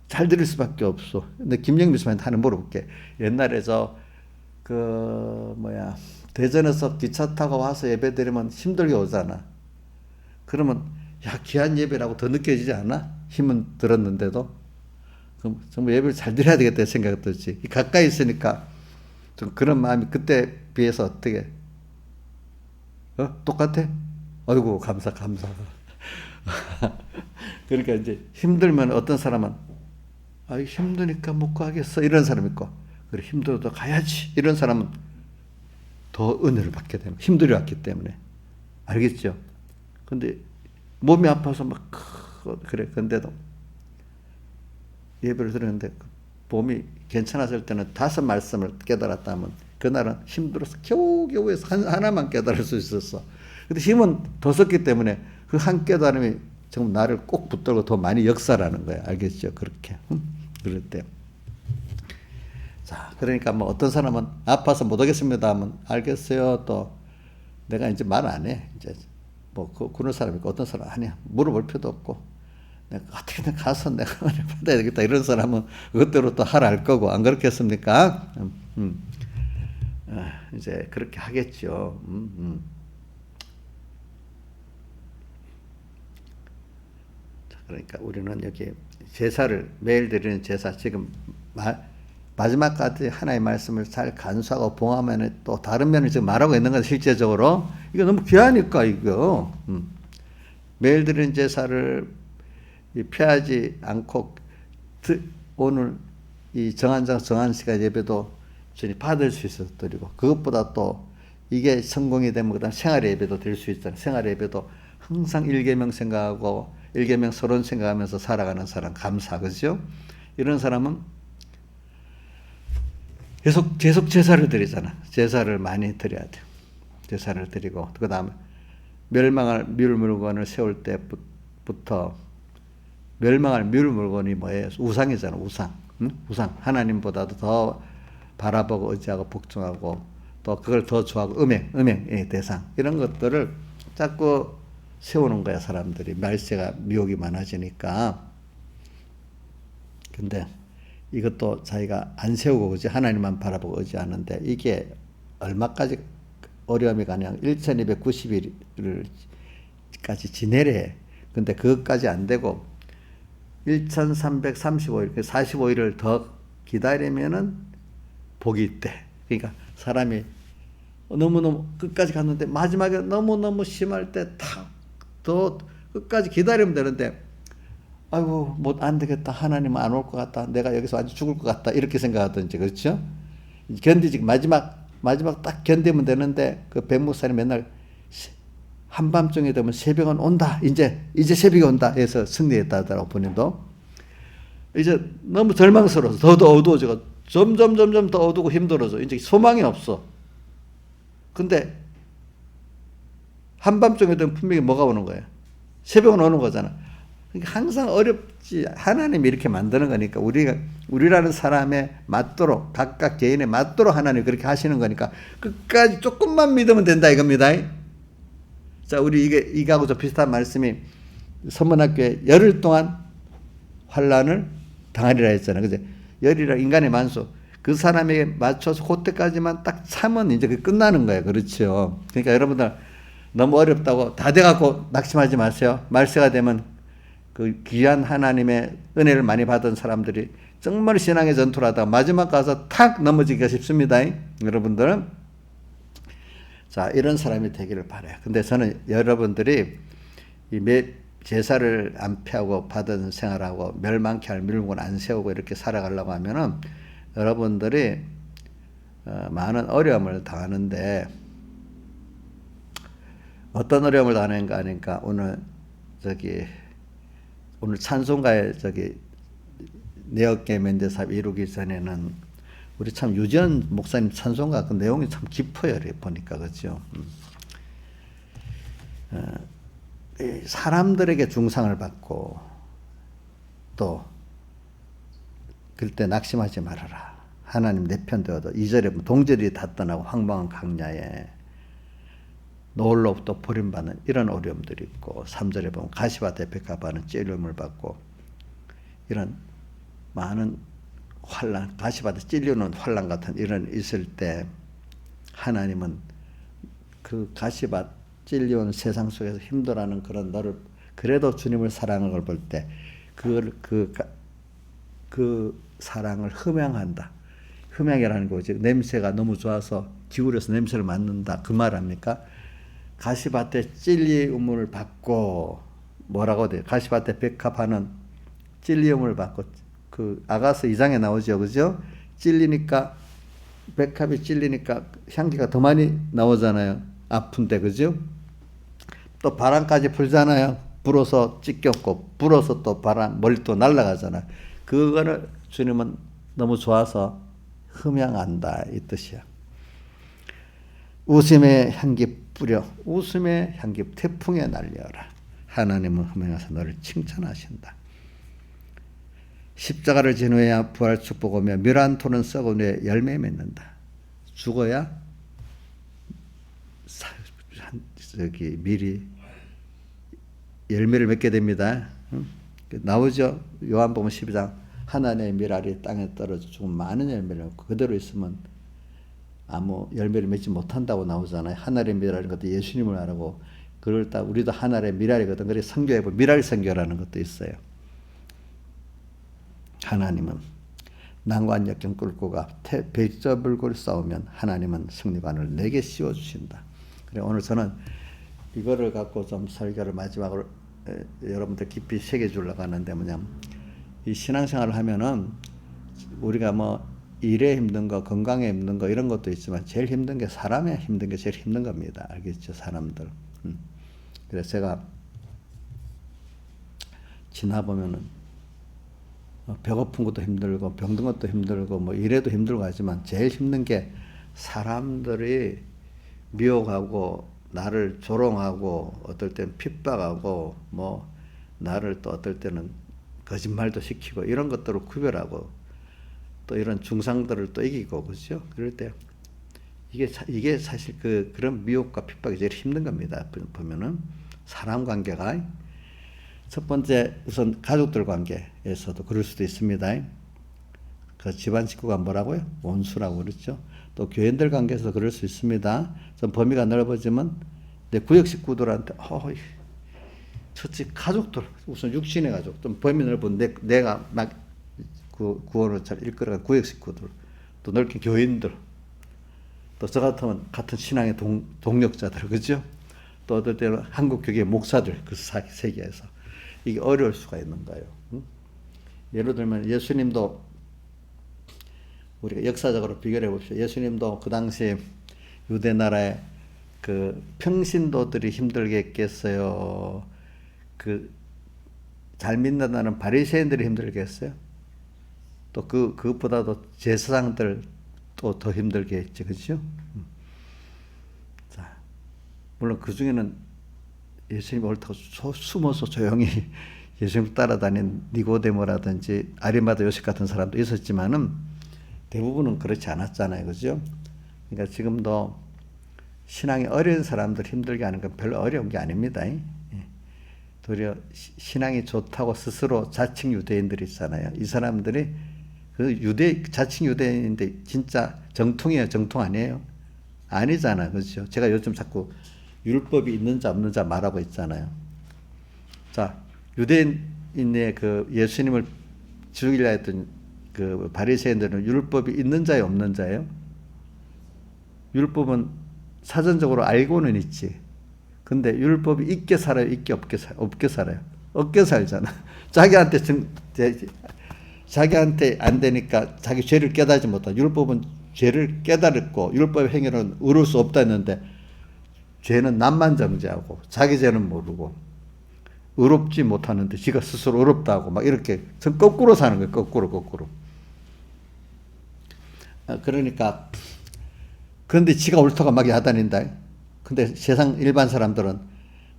Speaker 1: 잘 드릴 수밖에 없어. 근데 김영민 선생님한테 하나 물어볼게. 옛날에 대전에서 기차 타고 와서 예배 드리면 힘들게 오잖아. 그러면 야, 귀한 예배라고 더 느껴지지 않아? 힘은 들었는데도. 그럼 정말 예배를 잘 드려야 되겠다 생각이 들지. 가까이 있으니까 좀 그런 마음이 그때 비해서 어떻게? 똑같아? 아이고, 감사. 그러니까 이제 힘들면 어떤 사람은 힘드니까 못 가겠어 이런 사람 있고, 그래 힘들어도 가야지 이런 사람은 더 은혜를 받게 되는, 힘들어 왔기 때문에. 알겠죠? 근데 몸이 아파서 그래. 근데도 예배를 드렸는데 몸이 괜찮았을 때는 5 말씀을 깨달았다면 그날은 힘들어서 겨우겨우해서 하나만 깨달을 수 있었어. 근데 힘은 더 썼기 때문에 그 한 깨달음이 정말 나를 꼭 붙들고 더 많이 역사라는 거야. 알겠죠? 그렇게. 그럴 때. 자, 그러니까 뭐 어떤 사람은 아파서 못 오겠습니다 하면 알겠어요. 또 내가 이제 말 안 해. 이제 뭐 그런 사람이 있고, 어떤 사람은 아니야. 물어볼 필요도 없고. 내가 어떻게든 가서 내가 은혜 받아야 되겠다 이런 사람은 그것대로 또 하라 할 거고, 안 그렇겠습니까? 이제 그렇게 하겠죠. 자, 그러니까 우리는 여기 제사를 매일 드리는 제사, 지금 마지막까지 하나의 말씀을 잘 간수하고 봉하면 또 다른 면을 지금 말하고 있는 건 실제적으로 이거 너무 귀하니까 이거 매일 드리는 제사를 피하지 않고 오늘 이 정한 시간 예배도 주님 받을 수 있어서 드리고, 그것보다 또 이게 성공이 되면 그다음 생활 예배도 드릴 수 있잖아요. 생활 예배도 항상 1계명 생각하고 1계명 서론 생각하면서 살아가는 사람 감사, 그죠? 이런 사람은 계속 제사를 드리잖아. 제사를 많이 드려야 돼요. 제사를 드리고, 그 다음에 멸망할 물건을 세울 때부터, 멸망할 물건이 뭐예요? 우상이잖아, 우상. 우상. 하나님보다도 더 바라보고 의지하고 복종하고, 또 그걸 더 좋아하고, 음행의 대상. 이런 것들을 자꾸 세우는 거야, 사람들이. 말세가 미혹이 많아지니까. 근데 이것도 자기가 안 세우고, 그지? 하나님만 바라보고 의지하는데, 이게 얼마까지 어려움이 가냐. 1290일까지 지내래. 근데 그것까지 안 되고, 1335일, 45일을 더 기다리면은 복이 있대. 그러니까 사람이 너무너무 끝까지 갔는데 마지막에 너무너무 심할 때 탁 더 끝까지 기다리면 되는데 아이고 뭐 안 되겠다. 하나님 안 올 것 같다. 내가 여기서 완전 죽을 것 같다. 이렇게 생각하든지 그렇죠? 견디지 마지막 딱 견디면 되는데 그 백목사님 맨날 한밤중에 되면 새벽은 온다. 이제 새벽이 온다 해서 승리했다 하더라고 본인도. 이제 너무 절망스러워서 더 어두워지고 점점 더 어두고 힘들어져. 이제 소망이 없어. 근데 한밤중에 되면 분명히 뭐가 오는 거야? 새벽은 오는 거잖아. 그러니까 항상 어렵지. 하나님이 이렇게 만드는 거니까 우리라는 사람에 맞도록 각각 개인에 맞도록 하나님이 그렇게 하시는 거니까 끝까지 조금만 믿으면 된다 이겁니다. 자, 우리 이거하고 좀 비슷한 말씀이 선문학교에 열흘 동안 환란을 당하리라 했잖아요. 그죠? 열이라 인간의 만수. 그 사람에게 맞춰서 그때까지만 딱 참으면 이제 끝나는 거예요. 그렇죠. 그러니까 여러분들 너무 어렵다고 다 돼갖고 낙심하지 마세요. 말세가 되면 그 귀한 하나님의 은혜를 많이 받은 사람들이 정말 신앙의 전투를 하다가 마지막 가서 탁 넘어지기가 쉽습니다. 여러분들은. 자, 이런 사람이 되기를 바라요. 근데 저는 여러분들이 제사를 안 피하고 받은 생활하고 멸망케 할 밀고는 안 세우고 이렇게 살아가려고 하면은 여러분들이 많은 어려움을 당하는데 어떤 어려움을 당하는가 하니까 오늘 찬송가에 내어깨 면대삽 이루기 전에는 우리 참 유지연 목사님 찬송가 그 내용이 참 깊어요. 보니까 그렇죠. 사람들에게 중상을 받고 또 그때 낙심하지 말아라. 하나님 내 편 되어도 2절에 동절이 다 떠나고 황망한 강야에 노을로부터 버림받는 이런 어려움들이 있고 3절에 보면 가시밭에 백합하는 찔림을 받고 이런 많은 환란, 가시밭에 찔리는 환란 같은 이런 있을 때 하나님은 그 가시밭 찔리는 세상 속에서 힘들어하는 그런 너를 그래도 주님을 사랑하는 걸 볼 때 그 사랑을 흠양한다. 흠양이라는 거지. 냄새가 너무 좋아서 기울여서 냄새를 맡는다. 그 말 합니까? 가시밭에 찔림을 받고 뭐라고 돼요? 가시밭에 백합하는 찔림을 받고 그 아가서 2장에 나오죠. 그죠? 찔리니까 백합이 찔리니까 향기가 더 많이 나오잖아요. 아픈데 그죠? 또 바람까지 불잖아요. 불어서 찢겼고 불어서 또 바람 멀리 또 날아가잖아요. 그거를 주님은 너무 좋아서 흠양한다 이 뜻이야. 웃음의 향기 뿌려 웃음의 향기 태풍에 날려라. 하나님은 흠양하사 너를 칭찬하신다. 십자가를 진후해야 부활 축복하며 멸한 토는 썩은 후에 열매 맺는다. 죽어야 미리 열매를 맺게 됩니다. 나오죠. 요한복음 12장 하나님의 밀알이 땅에 떨어져 죽으면 많은 열매를 맺고 그대로 있으면 아무 열매를 맺지 못한다고 나오잖아요. 하나님의 밀알인 것도 예수님을 알고 그럴 때 우리도 하나님의 밀알이거든. 그래서 선교해 보면 밀알 선교라는 것도 있어요. 하나님은 난관 역경 끌고 가 백저불굴 싸우면 하나님은 승리관을 내게 씌워주신다. 그래 오늘 저는 이거를 갖고 좀 설교를 마지막으로 여러분들 깊이 새겨주려고 하는데 뭐냐면 이 신앙생활을 하면은 우리가 뭐 일에 힘든 거 건강에 힘든 거 이런 것도 있지만 제일 힘든 게 사람에 힘든 게 제일 힘든 겁니다. 알겠죠? 사람들. 그래서 제가 지나보면은 배고픈 것도 힘들고 병든 것도 힘들고 뭐 일해도 힘들고 하지만 제일 힘든 게 사람들이 미혹하고 나를 조롱하고 어떨 때는 핍박하고 뭐 나를 또 어떨 때는 거짓말도 시키고 이런 것들을 구별하고 또 이런 중상들을 또 이기고 그렇죠? 그럴 때 이게 사실 그런 미혹과 핍박이 제일 힘든 겁니다. 보면은 사람 관계가 첫 번째 우선 가족들 관계에서도 그럴 수도 있습니다. 그 집안 식구가 뭐라고요? 원수라고 그랬죠. 또 교인들 관계에서 그럴 수 있습니다. 좀 범위가 넓어지면 내 구역 식구들한테 첫째 가족들, 우선 육신의 가족, 좀 범위 넓은 내가 막 구원을 잘 이끌어간 구역 식구들, 또 넓게 교인들, 또 저 같으면 같은 신앙의 동력자들, 그죠? 또 어떨 때는 한국 교계 목사들, 그 세계에서 이게 어려울 수가 있는 거예요. 응? 예를 들면 예수님도 우리가 역사적으로 비교해 봅시다. 예수님도 그 당시 유대 나라의 그 평신도들이 힘들게 했겠어요? 그 잘 믿는다는 바리새인들이 힘들게 했어요? 또 그것보다도 제사장들 또 더 힘들게 했지, 그렇죠? 자, 물론 그 중에는 예수님 옳다고 숨어서 조용히 예수님 따라다닌 니고데모라든지 아리마다 요셉 같은 사람도 있었지만은 대부분은 그렇지 않았잖아요, 그죠? 그러니까 지금도 신앙이 어려운 사람들 힘들게 하는 건 별로 어려운 게 아닙니다. 도리어 신앙이 좋다고 스스로 자칭 유대인들이 있잖아요. 이 사람들이 그 자칭 유대인인데 진짜 정통이에요, 정통 아니에요? 아니잖아, 그렇죠? 제가 요즘 자꾸 율법이 있는 자 없는 자 말하고 있잖아요. 자, 유대인의 그 예수님을 죽이려 했던 그 바리새인들은 율법이 있는 자예요, 없는 자예요? 율법은 사전적으로 알고는 있지. 근데 율법이 있게 살아요, 있게 없게 살아요? 없게 살잖아. 자기한테 안 되니까 자기 죄를 깨달지 못하고, 율법은 죄를 깨달았고 율법의 행위는 의로울 수 없다 했는데 죄는 남만 정죄하고 자기 죄는 모르고 의롭지 못하는데 지가 스스로 의롭다고 막 이렇게 전 거꾸로 사는 거예요. 거꾸로. 그러니까 그런데 지가 옳다고 막 야단인다. 근데 세상 일반 사람들은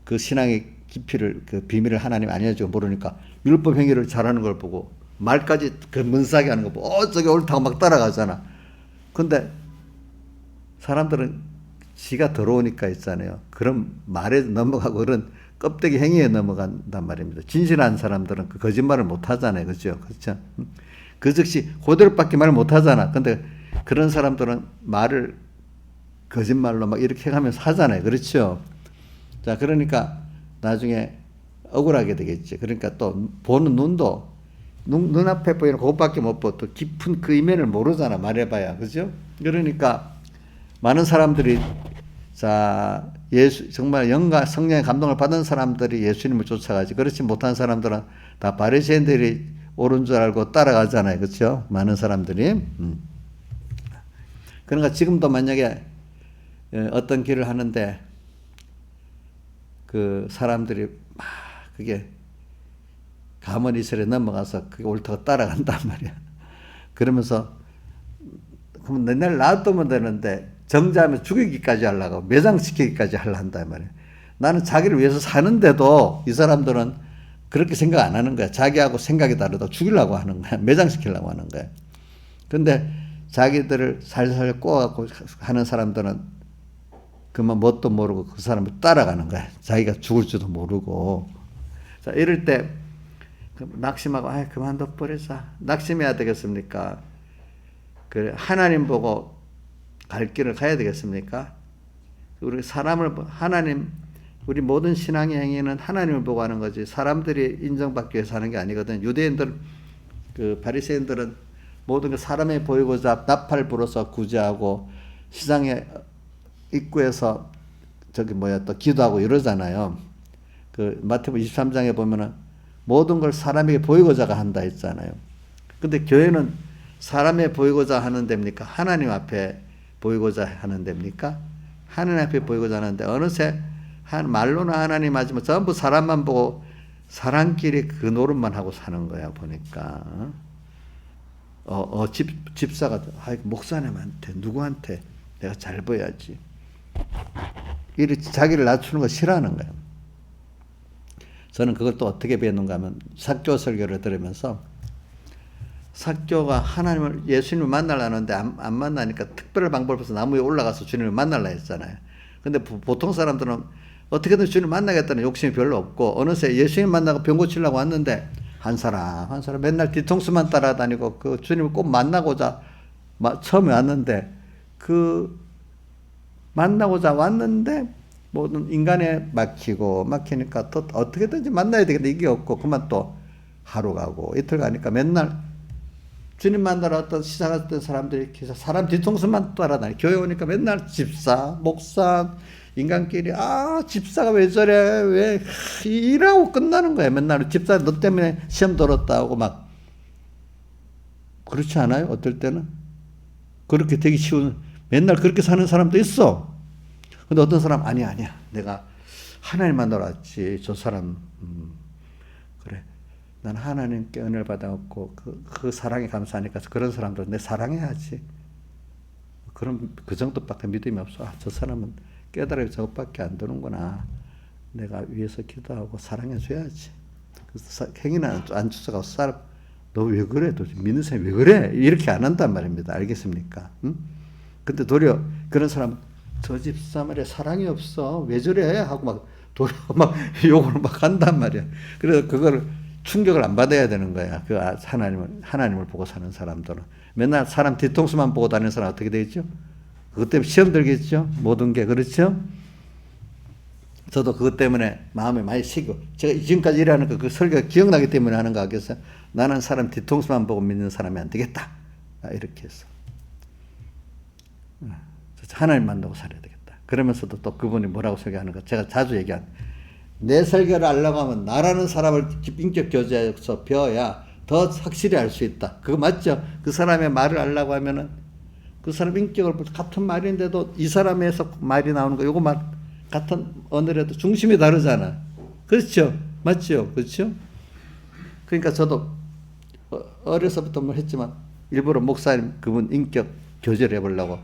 Speaker 1: 그 신앙의 깊이를, 그 비밀을 하나님 알려주고 모르니까 율법 행위를 잘하는 걸 보고 말까지 그 문사하게 하는 거 보고 저게 옳다고 막 따라가잖아. 근데 사람들은 지가 더러우니까 있잖아요. 그런 말에 넘어가고 그런 껍데기 행위에 넘어간단 말입니다. 진실한 사람들은 그 거짓말을 못 하잖아요. 그죠? 그렇죠? 그 즉시 그대로밖에 말을 못 하잖아. 근데 그런 사람들은 말을 거짓말로 막 이렇게 하면서 하잖아요. 그렇죠? 자, 그러니까 나중에 억울하게 되겠지. 그러니까 또 보는 눈도 눈앞에 보이는 그것밖에 못 보고 또 깊은 그 이면을 모르잖아. 말해봐야. 그죠? 그러니까 많은 사람들이 자, 정말 영과 성령의 감동을 받은 사람들이 예수님을 쫓아가지. 그렇지 못한 사람들은 다 바리새인들이 옳은 줄 알고 따라가잖아요. 그렇죠? 많은 사람들이. 그러니까 지금도 만약에 어떤 길을 하는데 그 사람들이 막 그게 가문이슬에 넘어가서 그게 옳다고 따라간단 말이야. 그러면서 그럼 내날 놔두면 되는데 정죄하면 죽이기까지 하려고 매장시키기까지 하려 한단 말이야. 나는 자기를 위해서 사는데도 이 사람들은 그렇게 생각 안 하는 거야. 자기하고 생각이 다르다 죽이려고 하는 거야. 매장시키려고 하는 거야. 근데 자기들을 살살 꼬아갖고 하는 사람들은 그만 뭣도 모르고 그 사람을 따라가는 거야. 자기가 죽을 줄도 모르고. 자, 이럴 때 낙심하고 그만둬 버리자. 낙심해야 되겠습니까? 그 하나님 보고 갈 길을 가야 되겠습니까? 우리 우리 모든 신앙의 행위는 하나님을 보고 하는 거지 사람들이 인정받기 위해서 하는 게 아니거든. 유대인들, 그 바리새인들은 모든 게 사람에 보이고자 나팔 불어서 구제하고 시장에 입구에서 또 기도하고 이러잖아요. 그 마태복음 23장에 보면은 모든 걸 사람에게 보이고자가 한다 했잖아요. 근데 교회는 사람에 보이고자 하는 데입니까? 하나님 앞에 보이고자 하는 데입니까? 하나님 앞에 보이고자 하는데 어느새 말로는 하나님 하지만 전부 사람만 보고 사람끼리 그 노릇만 하고 사는 거야 보니까. 집사가 목사님한테 누구한테 내가 잘 보여야지. 이렇게 자기를 낮추는 거 싫어하는 거예요. 저는 그걸 또 어떻게 배웠는가 하면 사교 설교를 들으면서 사교가 예수님을 만나려는데 안 만나니까 특별한 방법을 써서 나무 위에 올라가서 주님을 만나려 했잖아요. 근데 보통 사람들은 어떻게든 주님을 만나겠다는 욕심이 별로 없고 어느새 예수님 만나고 병 고치려고 왔는데 한 사람 맨날 뒤통수만 따라다니고 그 주님을 꼭 만나고자 처음에 왔는데 만나고자 왔는데 모든 인간에 막히니까 또 어떻게든지 만나야 되겠다. 이게 없고 그만 또 하루 가고 이틀 가니까 맨날 주님 만나러 왔던 시작했던 사람들이 사람 뒤통수만 따라다니. 교회 오니까 맨날 집사, 목사, 인간끼리 집사가 왜 저래? 왜 일하고 끝나는 거야. 맨날 집사 너 때문에 시험 들었다 하고 막. 그렇지 않아요? 어떨 때는 그렇게 되기 쉬운 맨날 그렇게 사는 사람도 있어. 근데 어떤 사람 아니야. 내가 하나님 만나러 왔지. 저 사람 그래. 난 하나님께 은혜를 받아갖고 그 사랑에 감사하니까 그런 사람들 내 사랑해야지. 그 정도밖에 믿음이 없어. 저 사람은 깨달음이 저것밖에 안 되는구나. 내가 위해서 기도하고 사랑해줘야지. 그래서 행위는 안 쫓아가고 사람 너 왜 그래? 도대체 믿는 사람이 왜 그래? 이렇게 안 한단 말입니다. 알겠습니까? 응? 근데 도리어 그런 사람은 저 집사 말이야 사랑이 없어. 왜 저래? 하고 막 도리어 막 욕을 막 한단 말이야. 그래서 그걸 충격을 안 받아야 되는 거야. 그 하나님을 보고 사는 사람들은. 맨날 사람 뒤통수만 보고 다니는 사람 어떻게 되겠죠? 그것 때문에 시험 들겠죠? 모든 게. 그렇죠? 저도 그것 때문에 마음이 많이 식고, 제가 지금까지 일하는 그 설교가 기억나기 때문에 하는 거 아겠어요? 나는 사람 뒤통수만 보고 믿는 사람이 안 되겠다. 이렇게 해서. 하나님 만나고 살아야 되겠다. 그러면서도 또 그분이 뭐라고 설교하는가? 제가 자주 얘기한, 내 설교를 하려고 하면 나라는 사람을 인격 교제에서 배워야 더 확실히 알 수 있다. 그거 맞죠? 그 사람의 말을 하려고 하면은 그 사람 인격을 같은 말인데도 이 사람에서 말이 나오는 거, 요거 말 같은 언어라도 중심이 다르잖아. 그렇죠? 맞죠? 그렇죠? 그러니까 저도 어려서부터 뭐 했지만 일부러 목사님 그분 인격 교제를 해보려고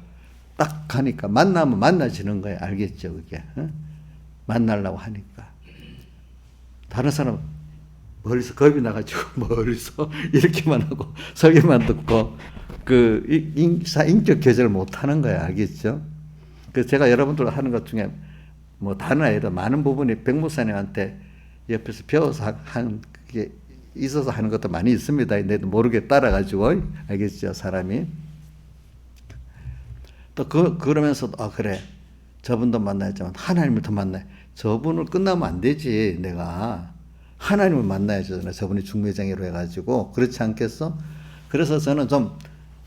Speaker 1: 딱 하니까 만나면 만나지는 거예요. 알겠죠? 그게. 만나려고 하니까. 다른 사람은 멀리서 겁이 나가지고 멀리서 이렇게만 하고 설교만 듣고 그 인격 교제를 못 하는 거예요. 알겠죠? 그 제가 여러분들 하는 것 중에 뭐 다는 아니라 많은 부분이 백 목사님한테 옆에서 배워서 한 그게 있어서 하는 것도 많이 있습니다. 내도 모르게 따라가지고. 알겠죠? 사람이. 또 그러면서도 그래. 저분도 만나야지만 하나님을 더 만나야. 저분을 끝나면 안 되지. 내가 하나님을 만나야 되잖아. 저분이 중매장애로 해가지고. 그렇지 않겠어? 그래서 저는 좀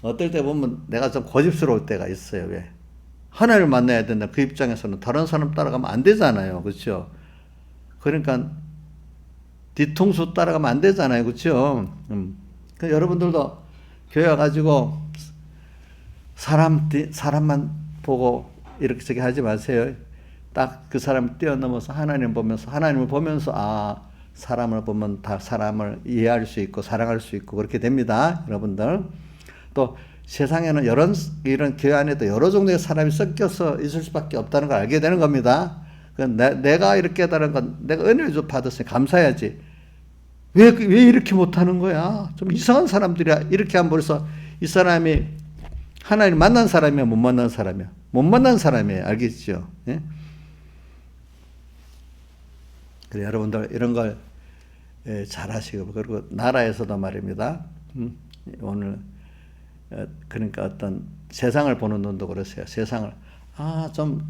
Speaker 1: 어떨 때 보면 내가 좀 고집스러울 때가 있어요. 왜? 하나님을 만나야 된다. 그 입장에서는 다른 사람 따라가면 안 되잖아요. 그렇죠? 그러니까 뒤통수 따라가면 안 되잖아요. 그렇죠? 그러니까 여러분들도 교회 와가지고 사람만 보고 이렇게 저기 하지 마세요. 딱 그 사람을 뛰어넘어서 하나님을 보면서 사람을 보면 다 사람을 이해할 수 있고 사랑할 수 있고 그렇게 됩니다. 여러분들. 또 세상에는 이런 교회 안에도 여러 종류의 사람이 섞여서 있을 수밖에 없다는 걸 알게 되는 겁니다. 내가 이렇게 다른 건 내가 은혜를 좀 받았으니 감사해야지. 왜 이렇게 못하는 거야? 좀 이상한 사람들이야. 이렇게 하면 벌써 이 사람이 하나님 만난 사람이야? 못 만난 사람이야? 못 만난 사람이에요. 알겠죠? 예? 그래, 여러분들 이런 걸 잘 하시고, 그리고 나라에서도 말입니다. 오늘 그러니까 어떤 세상을 보는 눈도 그러세요. 세상을 좀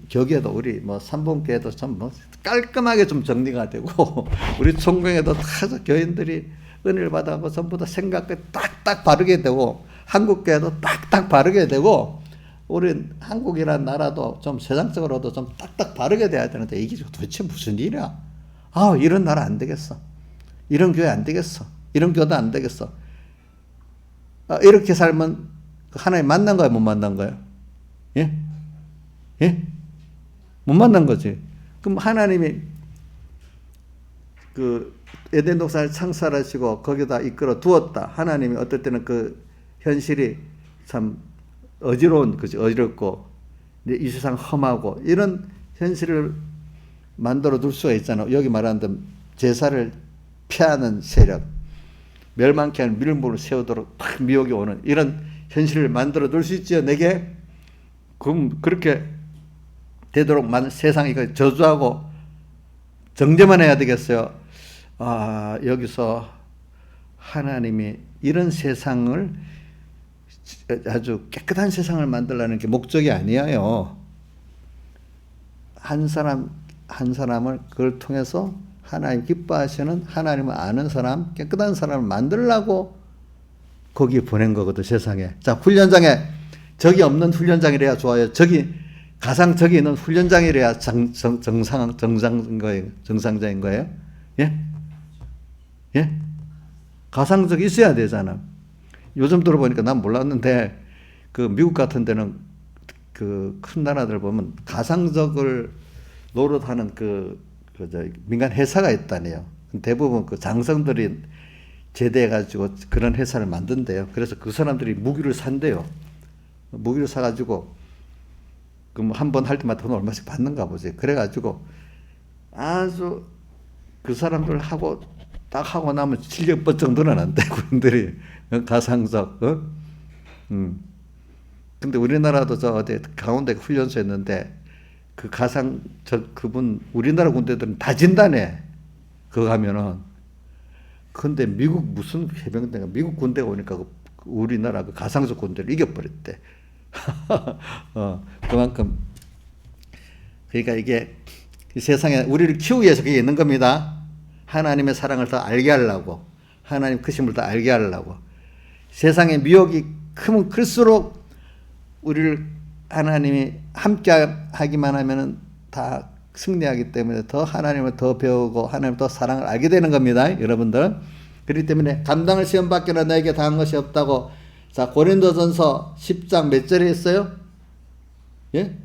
Speaker 1: 교계도 우리 뭐 삼봉교회도 좀 뭐 깔끔하게 좀 정리가 되고 우리 총경에도 다 교인들이 은혜를 받아서 전부 다 생각이 딱딱 바르게 되고 한국교회도 딱딱 바르게 되고 우리 한국이라는 나라도 좀 세상적으로도 좀 딱딱 바르게 돼야 되는데 이게 도대체 무슨 일이야? 이런 나라 안 되겠어. 이런 교회 안 되겠어. 이런 교도 안 되겠어. 이렇게 살면 하나님 만난 거야, 못 만난 거야? 예? 예? 못 만난 거지. 그럼 하나님이 그 에덴 동산을 창설하시고 거기다 이끌어 두었다. 하나님이 어떨 때는 그 현실이 참 어지럽고 이 세상 험하고 이런 현실을 만들어 둘 수가 있잖아. 여기 말하는 대로 제사를 피하는 세력, 멸망케 하는 밀물을 세우도록 탁 미혹이 오는 이런 현실을 만들어 둘 수 있지요. 내게 그럼 그렇게 되도록 세상이 저주하고 정죄만 해야 되겠어요. 여기서 하나님이 이런 세상을 아주 깨끗한 세상을 만들라는 게 목적이 아니에요. 한 사람을 그걸 통해서 하나님 기뻐하시는 하나님을 아는 사람, 깨끗한 사람을 만들려고 거기에 보낸 거거든, 세상에. 자, 훈련장에 적이 없는 훈련장이래야 좋아요. 적이 있는 훈련장이래야 정상자인 거예요. 예? 예? 가상적이 있어야 되잖아. 요즘 들어보니까 난 몰랐는데, 그 미국 같은 데는 그 큰 나라들 보면 가상적을 노릇하는 민간 회사가 있다네요. 대부분 그 장성들이 제대해가지고 그런 회사를 만든대요. 그래서 그 사람들이 무기를 산대요. 무기를 사가지고, 그럼 한 번 할 때마다 돈 얼마씩 받는가 보지. 그래가지고 아주 그 사람들 딱 하고 나면 실력 번쩍 늘어난대, 군인들이. 가상적, 근데 우리나라도 어디 강원도 훈련소 했는데, 그 그분, 우리나라 군대들은 다 진다네. 그거 가면은. 근데 미국 무슨 해병대가, 미국 군대가 오니까 우리나라 그 가상적 군대를 이겨버렸대. 그만큼. 그러니까 이게 이 세상에 우리를 키우기 위해서 그게 있는 겁니다. 하나님의 사랑을 더 알게 하려고. 하나님 크심을 더 알게 하려고. 세상의 미혹이 크면 클수록 우리를 하나님이 함께 하기만 하면은 다 승리하기 때문에 더 하나님을 더 배우고 하나님을 더 사랑을 알게 되는 겁니다, 여러분들. 그렇기 때문에 감당할 시험 밖에는 너에게 당한 것이 없다고. 자, 고린도전서 10장 몇 절에 있어요? 예?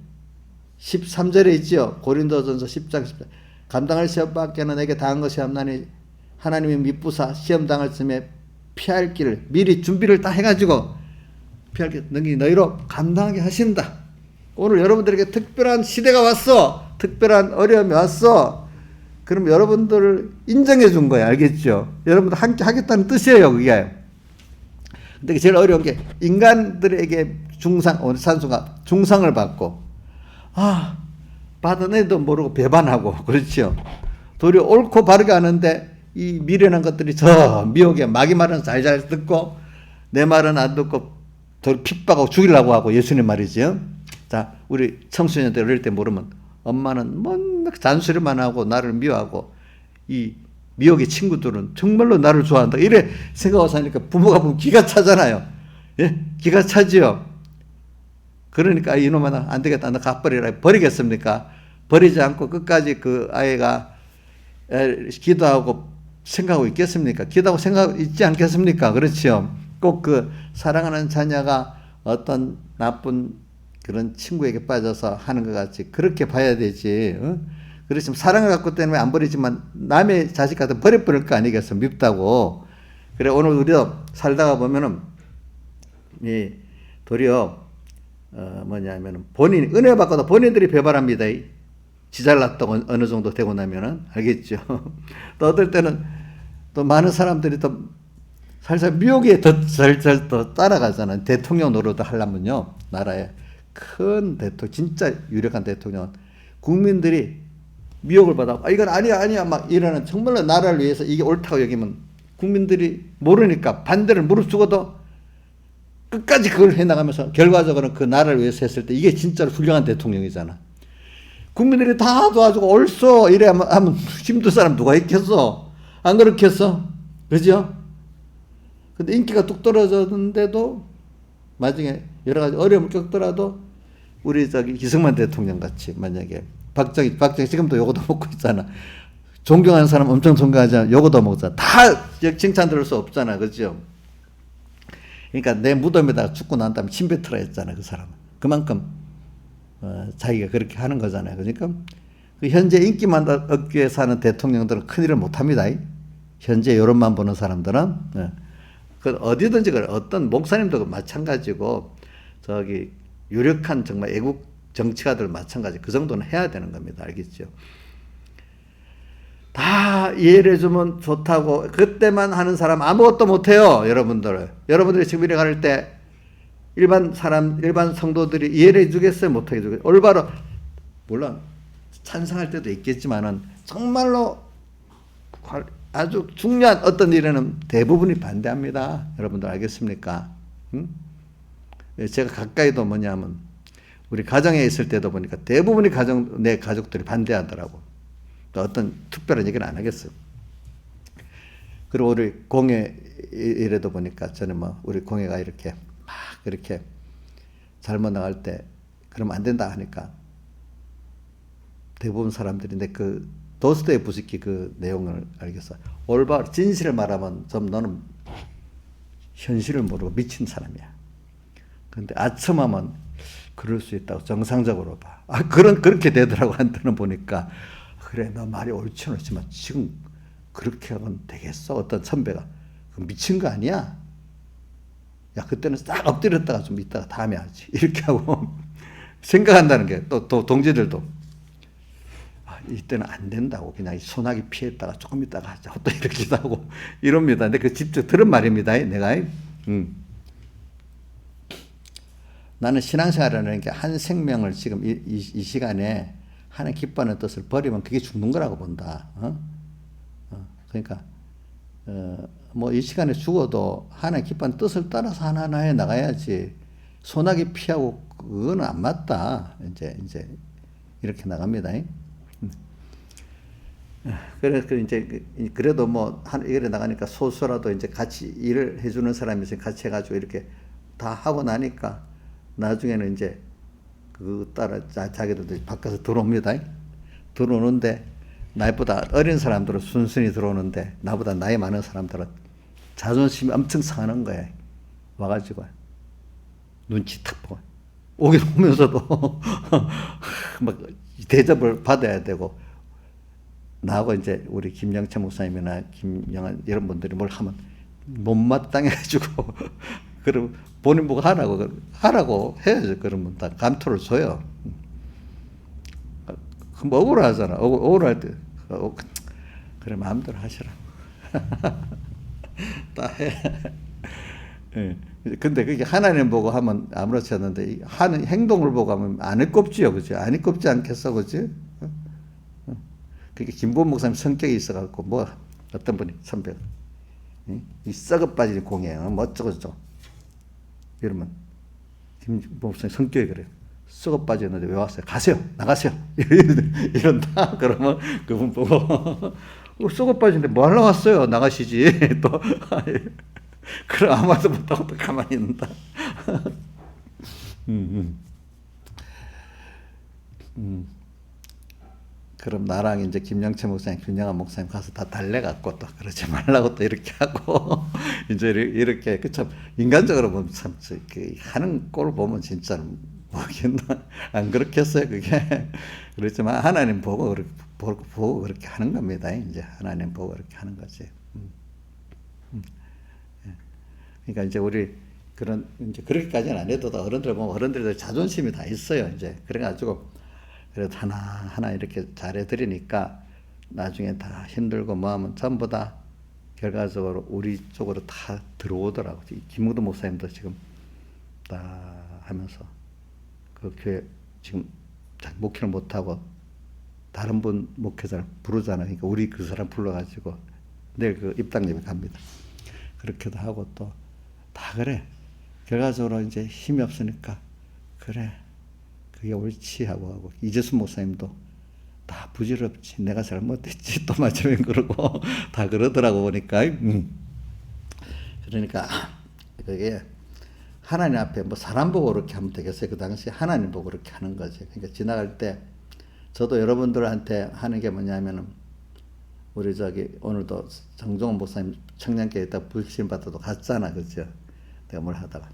Speaker 1: 13절에 있지요. 고린도전서 10장 10절. 감당할 시험 밖에는 내게 당한 것이 없나니 하나님이 미쁘사 시험 당할 쯤에 피할 길을 미리 준비를 다 해가지고 피할 길 너희로 감당하게 하신다. 오늘 여러분들에게 특별한 시대가 왔어. 특별한 어려움이 왔어. 그럼 여러분들을 인정해 준 거야. 알겠죠? 여러분들 함께 하겠다는 뜻이에요, 그게. 근데 제일 어려운 게 인간들에게 산수가 중상을 받고, 받은 애도 모르고 배반하고, 그렇죠? 도리어 옳고 바르게 하는데 이 미련한 것들이 저 미혹에 마귀 말은 잘잘 듣고 내 말은 안 듣고 더 핍박하고 죽이려고 하고, 예수님 말이죠. 자, 우리 청소년들 어릴 때 모르면 엄마는 맨날 잔소리만 하고 나를 미워하고, 이 미혹의 친구들은 정말로 나를 좋아한다, 이래 생각하고 사니까 부모가 보면 기가 차잖아요. 예? 기가 차지요. 그러니까 이놈아 안 되겠다, 너 가버리라. 버리겠습니까? 버리지 않고 끝까지 그 아이가 기도하고 생각하고 있겠습니까? 기도하고 생각하고 있지 않겠습니까? 그렇죠. 꼭 그 사랑하는 자녀가 어떤 나쁜 그런 친구에게 빠져서 하는 것 같이 그렇게 봐야 되지. 그렇지만 사랑을 갖고 때문에 안 버리지만 남의 자식 같은 버려버릴 거 아니겠어, 밉다고. 그래, 오늘 우리도 살다가 보면은 도리어 뭐냐면은 본인 은혜 받고도 본인들이 배반합니다. 지잘났다고 어느 정도 되고 나면은. 알겠죠? 또 어떨 때는 또 많은 사람들이 또 살살 미혹에 더 따라가잖아요. 대통령 노릇을 하려면요, 나라에 큰 대통령, 진짜 유력한 대통령, 국민들이 미혹을 받아, 이건 아니야 막 이러는, 정말로 나라를 위해서 이게 옳다고 여기면 국민들이 모르니까 반대를 무릅쓰고도 끝까지 그걸 해나가면서 결과적으로는 그 나라를 위해서 했을 때 이게 진짜로 훌륭한 대통령이잖아. 국민들이 다 도와주고 옳소 이래 하면 힘든 사람 누가 있겠어? 안 그렇겠어? 그죠? 근데 인기가 뚝 떨어졌는데도 나중에 여러 가지 어려움을 겪더라도 우리 이승만 대통령 같이 만약에 박정희 지금도 요거도 먹고 있잖아. 존경하는 사람 엄청 존경하잖아. 요거도 먹잖아. 다 칭찬 들을 수 없잖아. 그죠? 그러니까 내 무덤에다가 죽고 난 다음에 침 뱉으라 했잖아, 그 사람은. 그만큼 자기가 그렇게 하는 거잖아요. 그러니까 그 현재 인기만 얻기 위해서 하는 대통령들은 큰일을 못합니다. 현재 여론만 보는 사람들은. 그 어디든지 그래. 어떤 목사님도 마찬가지고 유력한 정말 애국 정치가들 마찬가지. 그 정도는 해야 되는 겁니다. 알겠죠? 다 이해를 해주면 좋다고 그때만 하는 사람 아무것도 못해요. 여러분들이 지금 이래 갈 때 일반 성도들이 이해를 해주겠어요? 못하게 해주겠어요? 올바로, 물론 찬성할 때도 있겠지만은 정말로 아주 중요한 어떤 일에는 대부분이 반대합니다. 여러분들 알겠습니까? 제가 가까이도 뭐냐면 우리 가정에 있을 때도 보니까 대부분의 내 가족들이 반대하더라고. 또 어떤 특별한 얘기는 안 하겠어요. 그리고 우리 공예 이래도 보니까 저는 뭐 우리 공예가 이렇게 막 그렇게 잘못 나갈 때 그러면 안 된다 하니까 대부분 사람들이 내 그 도스토옙스키 그 내용을 알겠어. 올바른 진실을 말하면 좀 너는 현실을 모르고 미친 사람이야. 근데 아첨하면 그럴 수 있다고 정상적으로 봐. 그렇게 되더라고. 한테는 보니까 그래 너 말이 옳지는 않지만 지금 그렇게 하면 되겠어? 어떤 선배가 미친 거 아니야? 야 그때는 싹 엎드렸다가 좀 이따가 다음에 하지 이렇게 하고 생각한다는 게 또 동지들도 이때는 안 된다고 그냥 소나기 피했다가 조금 있다가 하자고 또 이렇게도 하고 이럽니다. 근데 그 직접 들은 말입니다. 내가 나는 신앙생활이라는 게 한 생명을 지금 이 시간에 하나님 기뻐하는 뜻을 버리면 그게 죽는 거라고 본다. 그러니까 뭐 이 시간에 죽어도 하나님 기뻐하는 뜻을 따라서 하나하나 해 나가야지. 소나기 피하고 그거는 안 맞다. 이제 이렇게 나갑니다. 그래서 이제 그래도 뭐 이래 나가니까 소소라도 이제 같이 일을 해주는 사람이 있으니 같이 해가지고 이렇게 다 하고 나니까 나중에는 이제 그 따라 자기들도 바꿔서 들어옵니다. 들어오는데 나보다 어린 사람들은 순순히 들어오는데 나보다 나이 많은 사람들은 자존심이 엄청 상하는 거야. 와가지고 눈치 탁 보고 오긴 오면서도 막 대접을 받아야 되고 나하고 이제 우리 김영채 목사님이나 김영한 이런 분들이 뭘 하면 못마땅해 가지고 그럼 본인 보고 하라고 해야죠. 그러면 다 감투를 줘요. 그럼 억울하잖아. 억울할 때 그래 마음대로 하시라. 다 해. 예. 근데 그게 하나님 보고 하면 아무렇지 않는데 하는 행동을 보고 하면 안 해꼽지요, 그죠? 안 해꼽지 않겠어, 그지? 그게 김보은 목사님 성격이 있어갖고 뭐 어떤 분이 선배 이 썩어 빠진 공예요, 뭐 어쩌고 저쩌고 이러면 김보은 목사님 성격이 그래요. 썩어 빠졌는데 왜 왔어요? 가세요, 나가세요. 이런다. 그러면 그분 보고 썩어 빠진데 뭐 하러 왔어요? 나가시지. 또 그럼 아무 말도 못하고 또 가만히 있는다. 그럼 나랑 이제 김영채 목사님, 김영한 목사님 가서 다 달래갖고 또 그러지 말라고 또 이렇게 하고 이제 이렇게 그 참 인간적으로 보면 참 하는 꼴 보면 진짜 뭐겠나 안 그렇겠어요 그게. 그렇지만 하나님 보고 그렇게 하는 겁니다. 이제 하나님 보고 그렇게 하는 거지. 그러니까 이제 우리 그런 이제 그렇게까지는 안 해도 어른들 보면 어른들도 자존심이 다 있어요. 이제 그래가지고 그래도 하나 이렇게 잘해드리니까 나중에 다 힘들고 뭐하면 전부 다 결과적으로 우리 쪽으로 다 들어오더라고. 김우도 목사님도 지금 다 하면서 그 교회 지금 목회를 못하고 다른 분 목회자를 부르잖아요. 그러니까 우리 그 사람 불러가지고 내일 그 입당 예배 갑니다. 그렇게도 하고 또 다 그래. 결과적으로 이제 힘이 없으니까 그래. 그게 옳지 하고 이재수 목사님도 다 부질없지 내가 잘못했지 또 마침에 그러고 다 그러더라고 보니까 그러니까 그게 하나님 앞에 뭐 사람 보고 그렇게 하면 되겠어요. 그 당시 하나님 보고 그렇게 하는 거지. 그러니까 지나갈 때 저도 여러분들한테 하는 게 뭐냐면은 우리 오늘도 정종원 목사님 청년교회에다 불신 받아도 갔잖아, 그죠? 내가 뭘 하다가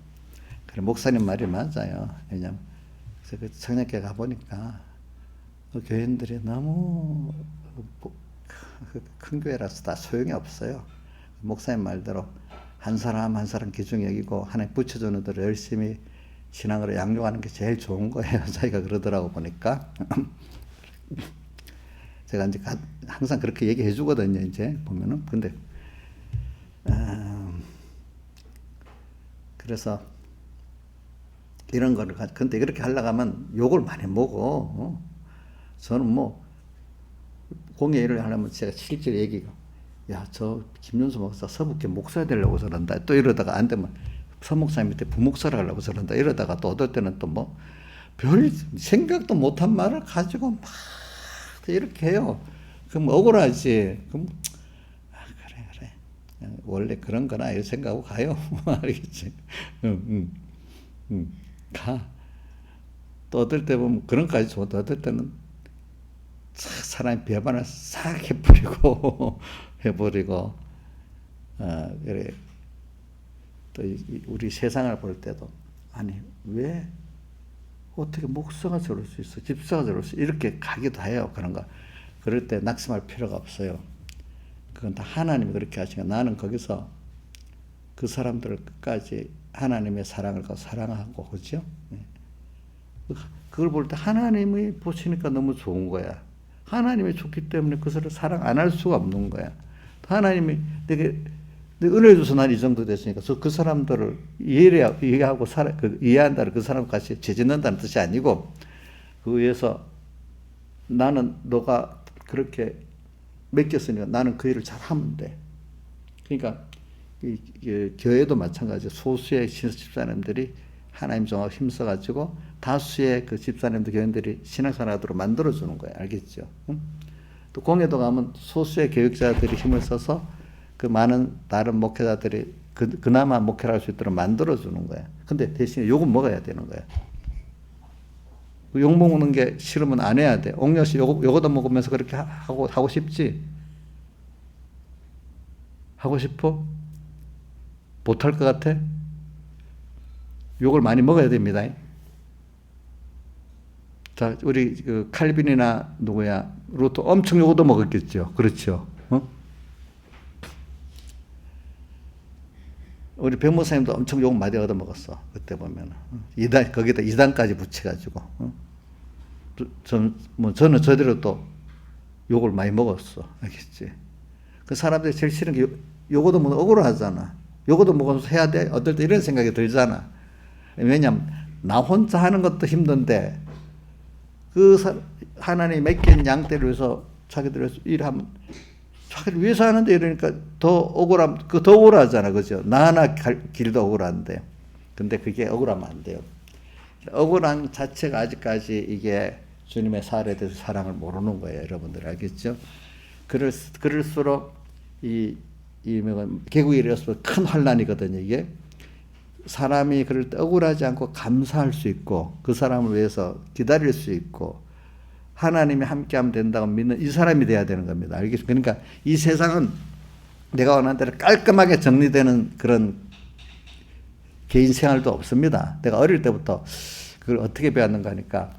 Speaker 1: 그래 목사님 말이 맞아요. 왜냐면 그래서 그 청년교회 가보니까 그 교인들이 너무 큰 교회라서 다 소용이 없어요. 목사님 말대로 한 사람 한 사람 귀중히 여기고 하나님 붙여주는 대로 열심히 신앙으로 양육하는 게 제일 좋은 거예요. 자기가 그러더라고 보니까. 제가 이제 항상 그렇게 얘기해 주거든요. 이제 보면은 근데 그래서 이런 거를 근데 그렇게 하려고 하면 욕을 많이 먹어. 저는 뭐 공예 일을 하려면 제가 실제로 얘기가 야 저 김윤수 목사 서북교 목사 되려고 저런다 또 이러다가 안 되면 서 목사님 밑에 부목사를 하려고 저런다 이러다가 또 어떨 때는 또 뭐 별 생각도 못한 말을 가지고 막 이렇게 해요. 그럼 억울하지. 그럼 그래. 원래 그런 거나 이렇게 생각하고 가요. 알겠지? 가. 또 어떨 때 보면 그런 까지 좋은데 어떨 때는 싹 사람이 배반을 싹 해버리고 그래. 또 우리 세상을 볼 때도 아니 왜 어떻게 목사가 저럴 수 있어, 집사가 저럴 수 있어, 이렇게 가기도 해요. 그런 거. 그럴 때 낙심할 필요가 없어요. 그건 다 하나님이 그렇게 하시니까 나는 거기서 그 사람들을 끝까지 하나님의 사랑을 사랑하고, 그죠? 그걸 볼 때 하나님이 보시니까 너무 좋은 거야. 하나님이 좋기 때문에 그것을 사랑 안 할 수가 없는 거야. 하나님이 내게 은혜 줘서 난 이 정도 됐으니까 그 사람들을 이해하고 이해한다는 그 사람 같이 죄짓는다는 뜻이 아니고, 그 위해서 나는 너가 그렇게 맡겼으니까 나는 그 일을 잘 하면 돼. 그러니까 교회도 마찬가지. 소수의 집사님들이 하나님 정하고 힘써가지고 다수의 그 집사님들 교인들이 신앙생활하도록 만들어주는 거예요. 알겠죠? 응? 또 공회도 가면 소수의 교육자들이 힘을 써서 그 많은 다른 목회자들이 그나마 목회를 할 수 있도록 만들어주는 거야. 근데 대신에 욕은 먹어야 되는 거야. 욕 먹는 게 싫으면 안 해야 돼. 옥녀씨 요거도 먹으면서 그렇게 하고 싶지? 하고 싶어? 못할 것 같아? 욕을 많이 먹어야 됩니다. 자, 우리 그 칼빈이나 누구야? 루터 엄청 요거도 먹었겠죠. 그렇죠? 우리 백목사님도 엄청 욕 많이 얻어 먹었어. 그때 보면 거기다 2단까지 붙여가지고. 저는 저대로 또 욕을 많이 먹었어. 알겠지? 그 사람들이 제일 싫은 게 요거도 먹으면 억울하잖아. 요거도 먹으면서 해야 돼? 어떨 때 이런 생각이 들잖아. 왜냐면 나 혼자 하는 것도 힘든데 하나님이 맡긴 양떼를 위해서 자기들 위해서 일하면 자기를 위해서 하는데 이러니까 더 억울하잖아. 그죠? 나 하나 길도 억울한데. 근데 그게 억울하면 안 돼요. 억울한 자체가 아직까지 이게 주님의 살에 대해서 사랑을 모르는 거예요. 여러분들 알겠죠? 그럴수록 개국이 이르렀으면 큰 환난이거든요. 이게 사람이 그럴 때 억울하지 않고 감사할 수 있고 그 사람을 위해서 기다릴 수 있고 하나님이 함께하면 된다고 믿는 이 사람이 돼야 되는 겁니다. 알겠죠? 그러니까 이 세상은 내가 원하는 대로 깔끔하게 정리되는 그런 개인 생활도 없습니다. 내가 어릴 때부터 그걸 어떻게 배웠는가 하니까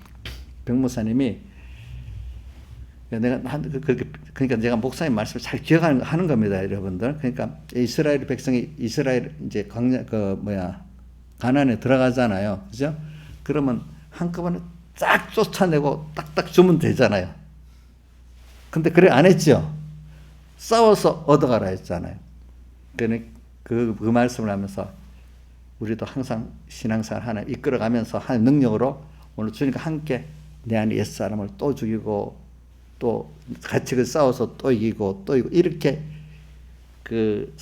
Speaker 1: 백목사님이 그러니까 제가 목사님 말씀을 잘 기억하는 겁니다, 여러분들. 그러니까 이스라엘 백성이 이제 가나안에 들어가잖아요, 그죠? 그러면 한꺼번에 쫙 쫓아내고 딱딱 주면 되잖아요. 근데 그래 안 했죠. 싸워서 얻어가라 했잖아요. 그러니까 그 말씀을 하면서 우리도 항상 신앙생활 하나 이끌어가면서 하는 능력으로 오늘 주님과 함께 내 안에 옛사람을 또 죽이고 또 같이 싸워서 또 이기고 이렇게 그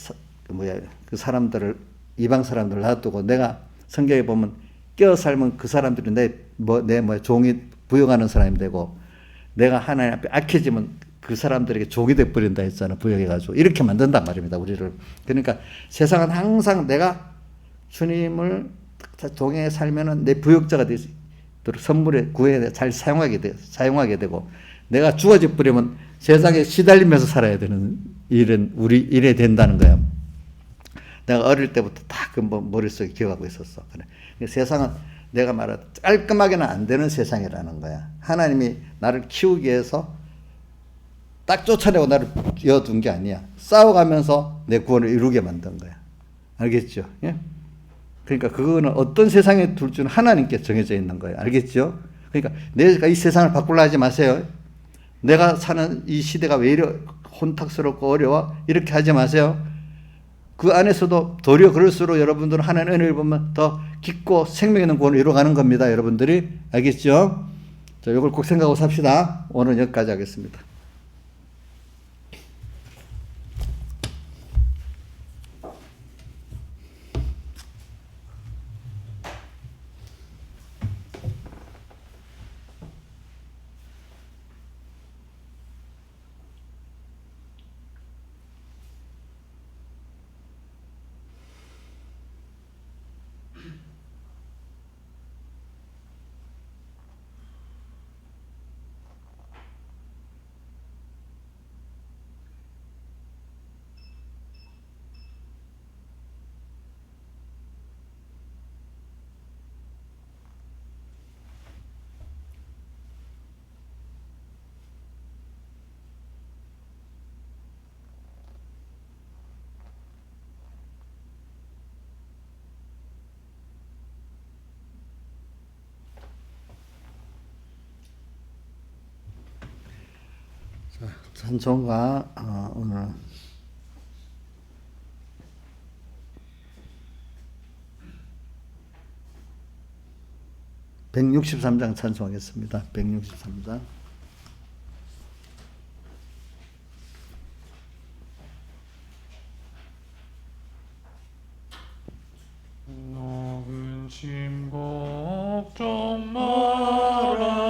Speaker 1: 사람들을 이방 사람들을 놔두고 내가 성경에 보면 껴 살면 그 사람들이 내 종이 부역하는 사람이 되고 내가 하나님 앞에 악해지면 그 사람들에게 종이 돼 버린다 했잖아. 부역해가지고 이렇게 만든단 말입니다. 우리를. 그러니까 세상은 항상 내가 주님을 동행해 살면은 내 부역자가 되지. 선물에 구해야 잘 사용하게 되고 내가 죽어져 버리면 세상에 시달리면서 살아야 되는 일에 된다는 거야. 내가 어릴 때부터 다 그 머릿속에 기억하고 있었어. 그래. 세상은 내가 말한 깔끔하게는 안 되는 세상이라는 거야. 하나님이 나를 키우기 위해서 딱 쫓아내고 나를 이어둔 게 아니야. 싸워가면서 내 구원을 이루게 만든 거야. 알겠죠? 예? 그러니까 그거는 어떤 세상에 둘 줄은 하나님께 정해져 있는 거예요. 알겠죠? 그러니까 내가 이 세상을 바꾸려 하지 마세요. 내가 사는 이 시대가 왜 이렇게 혼탁스럽고 어려워? 이렇게 하지 마세요. 그 안에서도 도리어 그럴수록 여러분들은 하나님의 은혜를 보면 더 깊고 생명 있는 구원을 이루어가는 겁니다. 여러분들이. 알겠죠? 자, 이걸 꼭 생각하고 삽시다. 오늘 여기까지 하겠습니다. 찬송가 오늘 163장 찬송하겠습니다. 163장.
Speaker 2: 너은 짐 걱정 말아라.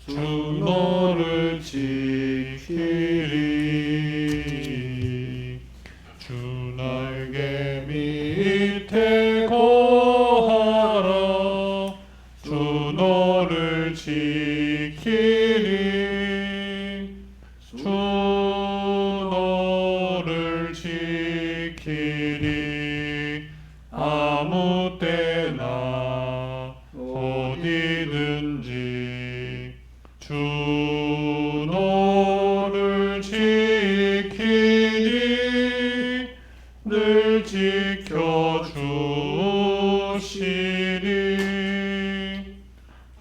Speaker 2: 주 너를 지키리. 주 날개 밑에 거하라. 주 너를 지키리. 주 너를 지키리. 아무 때나 어디든지 주 너를 지키니 늘 지켜주시리.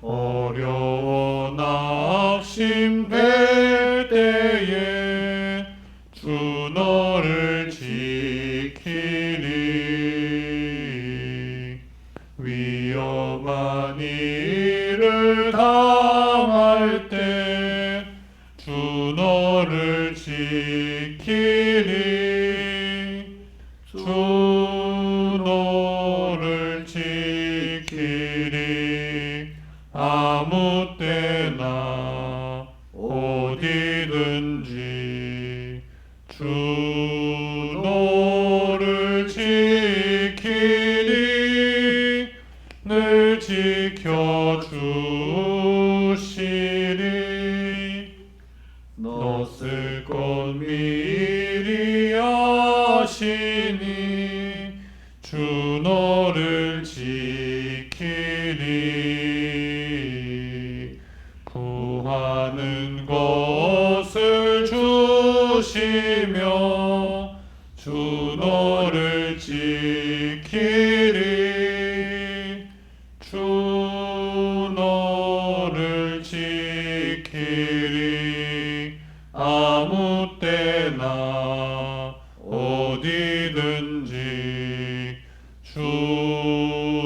Speaker 2: 어려워 낙심될 때에 주 너를 지키리. 위험한 일을 당할 때 주 너를 지키리. 주 너를 지키리. 아무 때나 어디든지 주 너를 지키리. 늘 지켜주시리. 너 쓸 것 미리 아시니 주 너를 지키리. 구하는 것을 주시며 주 너를 지키리. 주 너를 지키리. 아무 때나 어디든지 주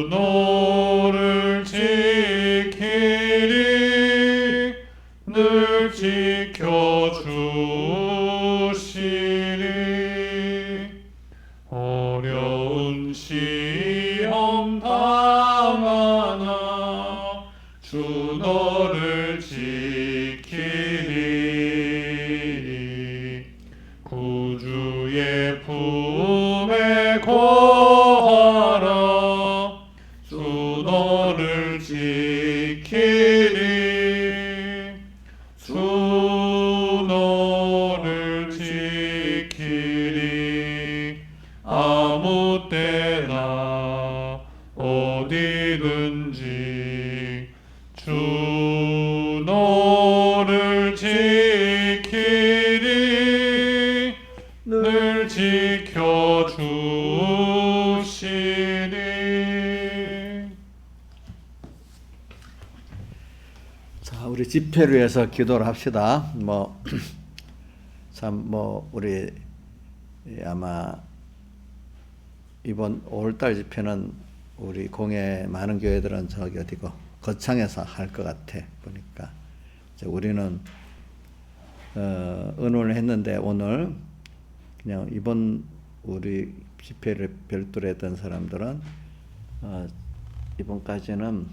Speaker 2: 너를 지키리. 늘 지켜주시리. 어려운 시험 당하나 주 너를 지키리. 구주의 품에 거하라. 주 너를 지키리. 주 너를 지키리. 아무 때나 어디든지 주 너를 지키리. 늘 지켜주시리.
Speaker 1: 자, 우리 집회를 위해서 기도를 합시다. 우리 아마 이번 5월달 집회는 우리 공예 많은 교회들은 저기 어디고 거창에서 할 것 같아 보니까. 우리는 의논을 했는데 오늘 그냥 이번 우리 집회를 별도로 했던 사람들은 이번까지는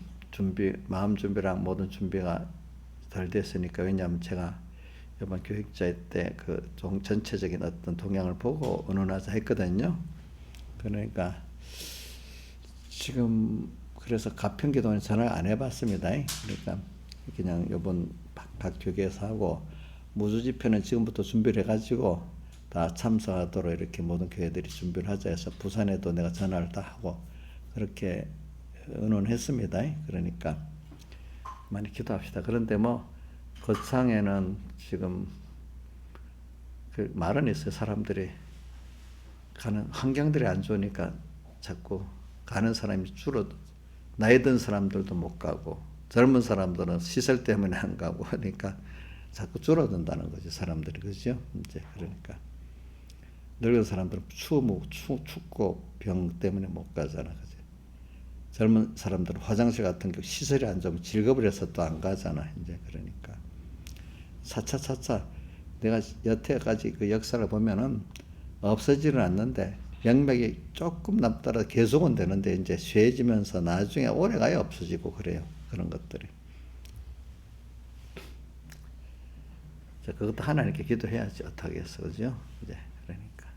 Speaker 1: 마음 준비랑 모든 준비가 잘 됐으니까. 왜냐하면 제가 이번 교육자회 때 그 전체적인 어떤 동향을 보고 의논하자 했거든요. 그러니까 지금 그래서 가평기도는 전화를 안 해봤습니다. 그러니까 그냥 이번 각 교계에서 하고 무주 집회는 지금부터 준비를 해가지고 다 참석하도록 이렇게 모든 교회들이 준비를 하자 해서 부산에도 내가 전화를 다 하고 그렇게 의논했습니다. 그러니까 많이 기도합시다. 그런데 거창에는 지금 그 말은 있어요. 사람들이 가는 환경들이 안 좋으니까 자꾸 가는 사람이 줄어. 나이 든 사람들도 못 가고 젊은 사람들은 시설 때문에 안 가고 하니까 자꾸 줄어든다는 거죠. 사람들이. 그죠? 이제 그러니까 늙은 사람들은 춥고 병 때문에 못 가잖아. 그죠? 젊은 사람들은 화장실 같은 게 시설이 안 좋으면 질겁을 또 안 가잖아. 이제 그러니까 차차 내가 여태까지 그 역사를 보면은 없어지는 않는데 명맥이 조금 남더라도 계속은 되는데 이제 쇠해지면서 나중에 오래가야 없어지고 그래요. 그런 것들이. 자, 그것도 하나님께 기도해야지 어떡하겠어. 그죠? 이제 그러니까.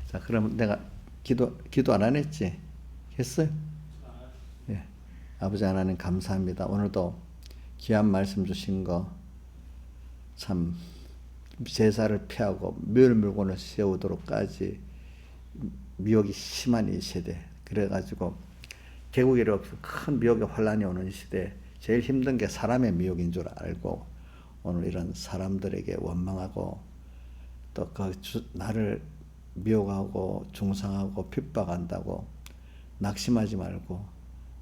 Speaker 1: 자, 그럼 내가 기도 안 했지? 했어요? 예. 아버지 하나님 감사합니다. 오늘도 귀한 말씀 주신 거 참 제사를 피하고 멸물건을 세우도록까지 미혹이 심한 이 시대. 그래가지고 개국이 없어 큰 미혹의 환란이 오는 시대. 제일 힘든 게 사람의 미혹인 줄 알고 오늘 이런 사람들에게 원망하고 또 나를 미혹하고 중상하고 핍박한다고 낙심하지 말고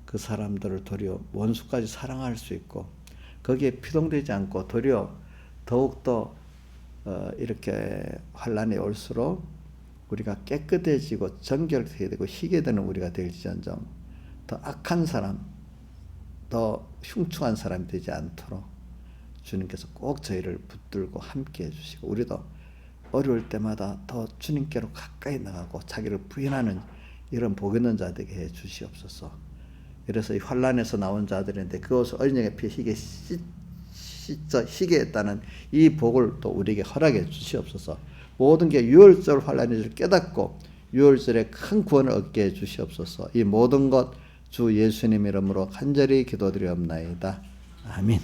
Speaker 1: 그 사람들을 도리어 원수까지 사랑할 수 있고 거기에 피동되지 않고 도리어 더욱더 이렇게 환란이 올수록 우리가 깨끗해지고 정결해야 되고 희게 되는 우리가 될지언정 더 악한 사람, 더 흉측한 사람이 되지 않도록 주님께서 꼭 저희를 붙들고 함께 해주시고 우리도 어려울 때마다 더 주님께로 가까이 나가고 자기를 부인하는 이런 복 있는 자 되게 해 주시옵소서. 그래서 이 환란에서 나온 자들인데 그것을 어린양의 피에 희게 했다는 이 복을 또 우리에게 허락해 주시옵소서. 모든 게 유월절 환란인 줄 깨닫고 유월절에 큰 구원을 얻게 해 주시옵소서. 이 모든 것 주 예수님 이름으로 간절히 기도드리옵나이다. 아멘.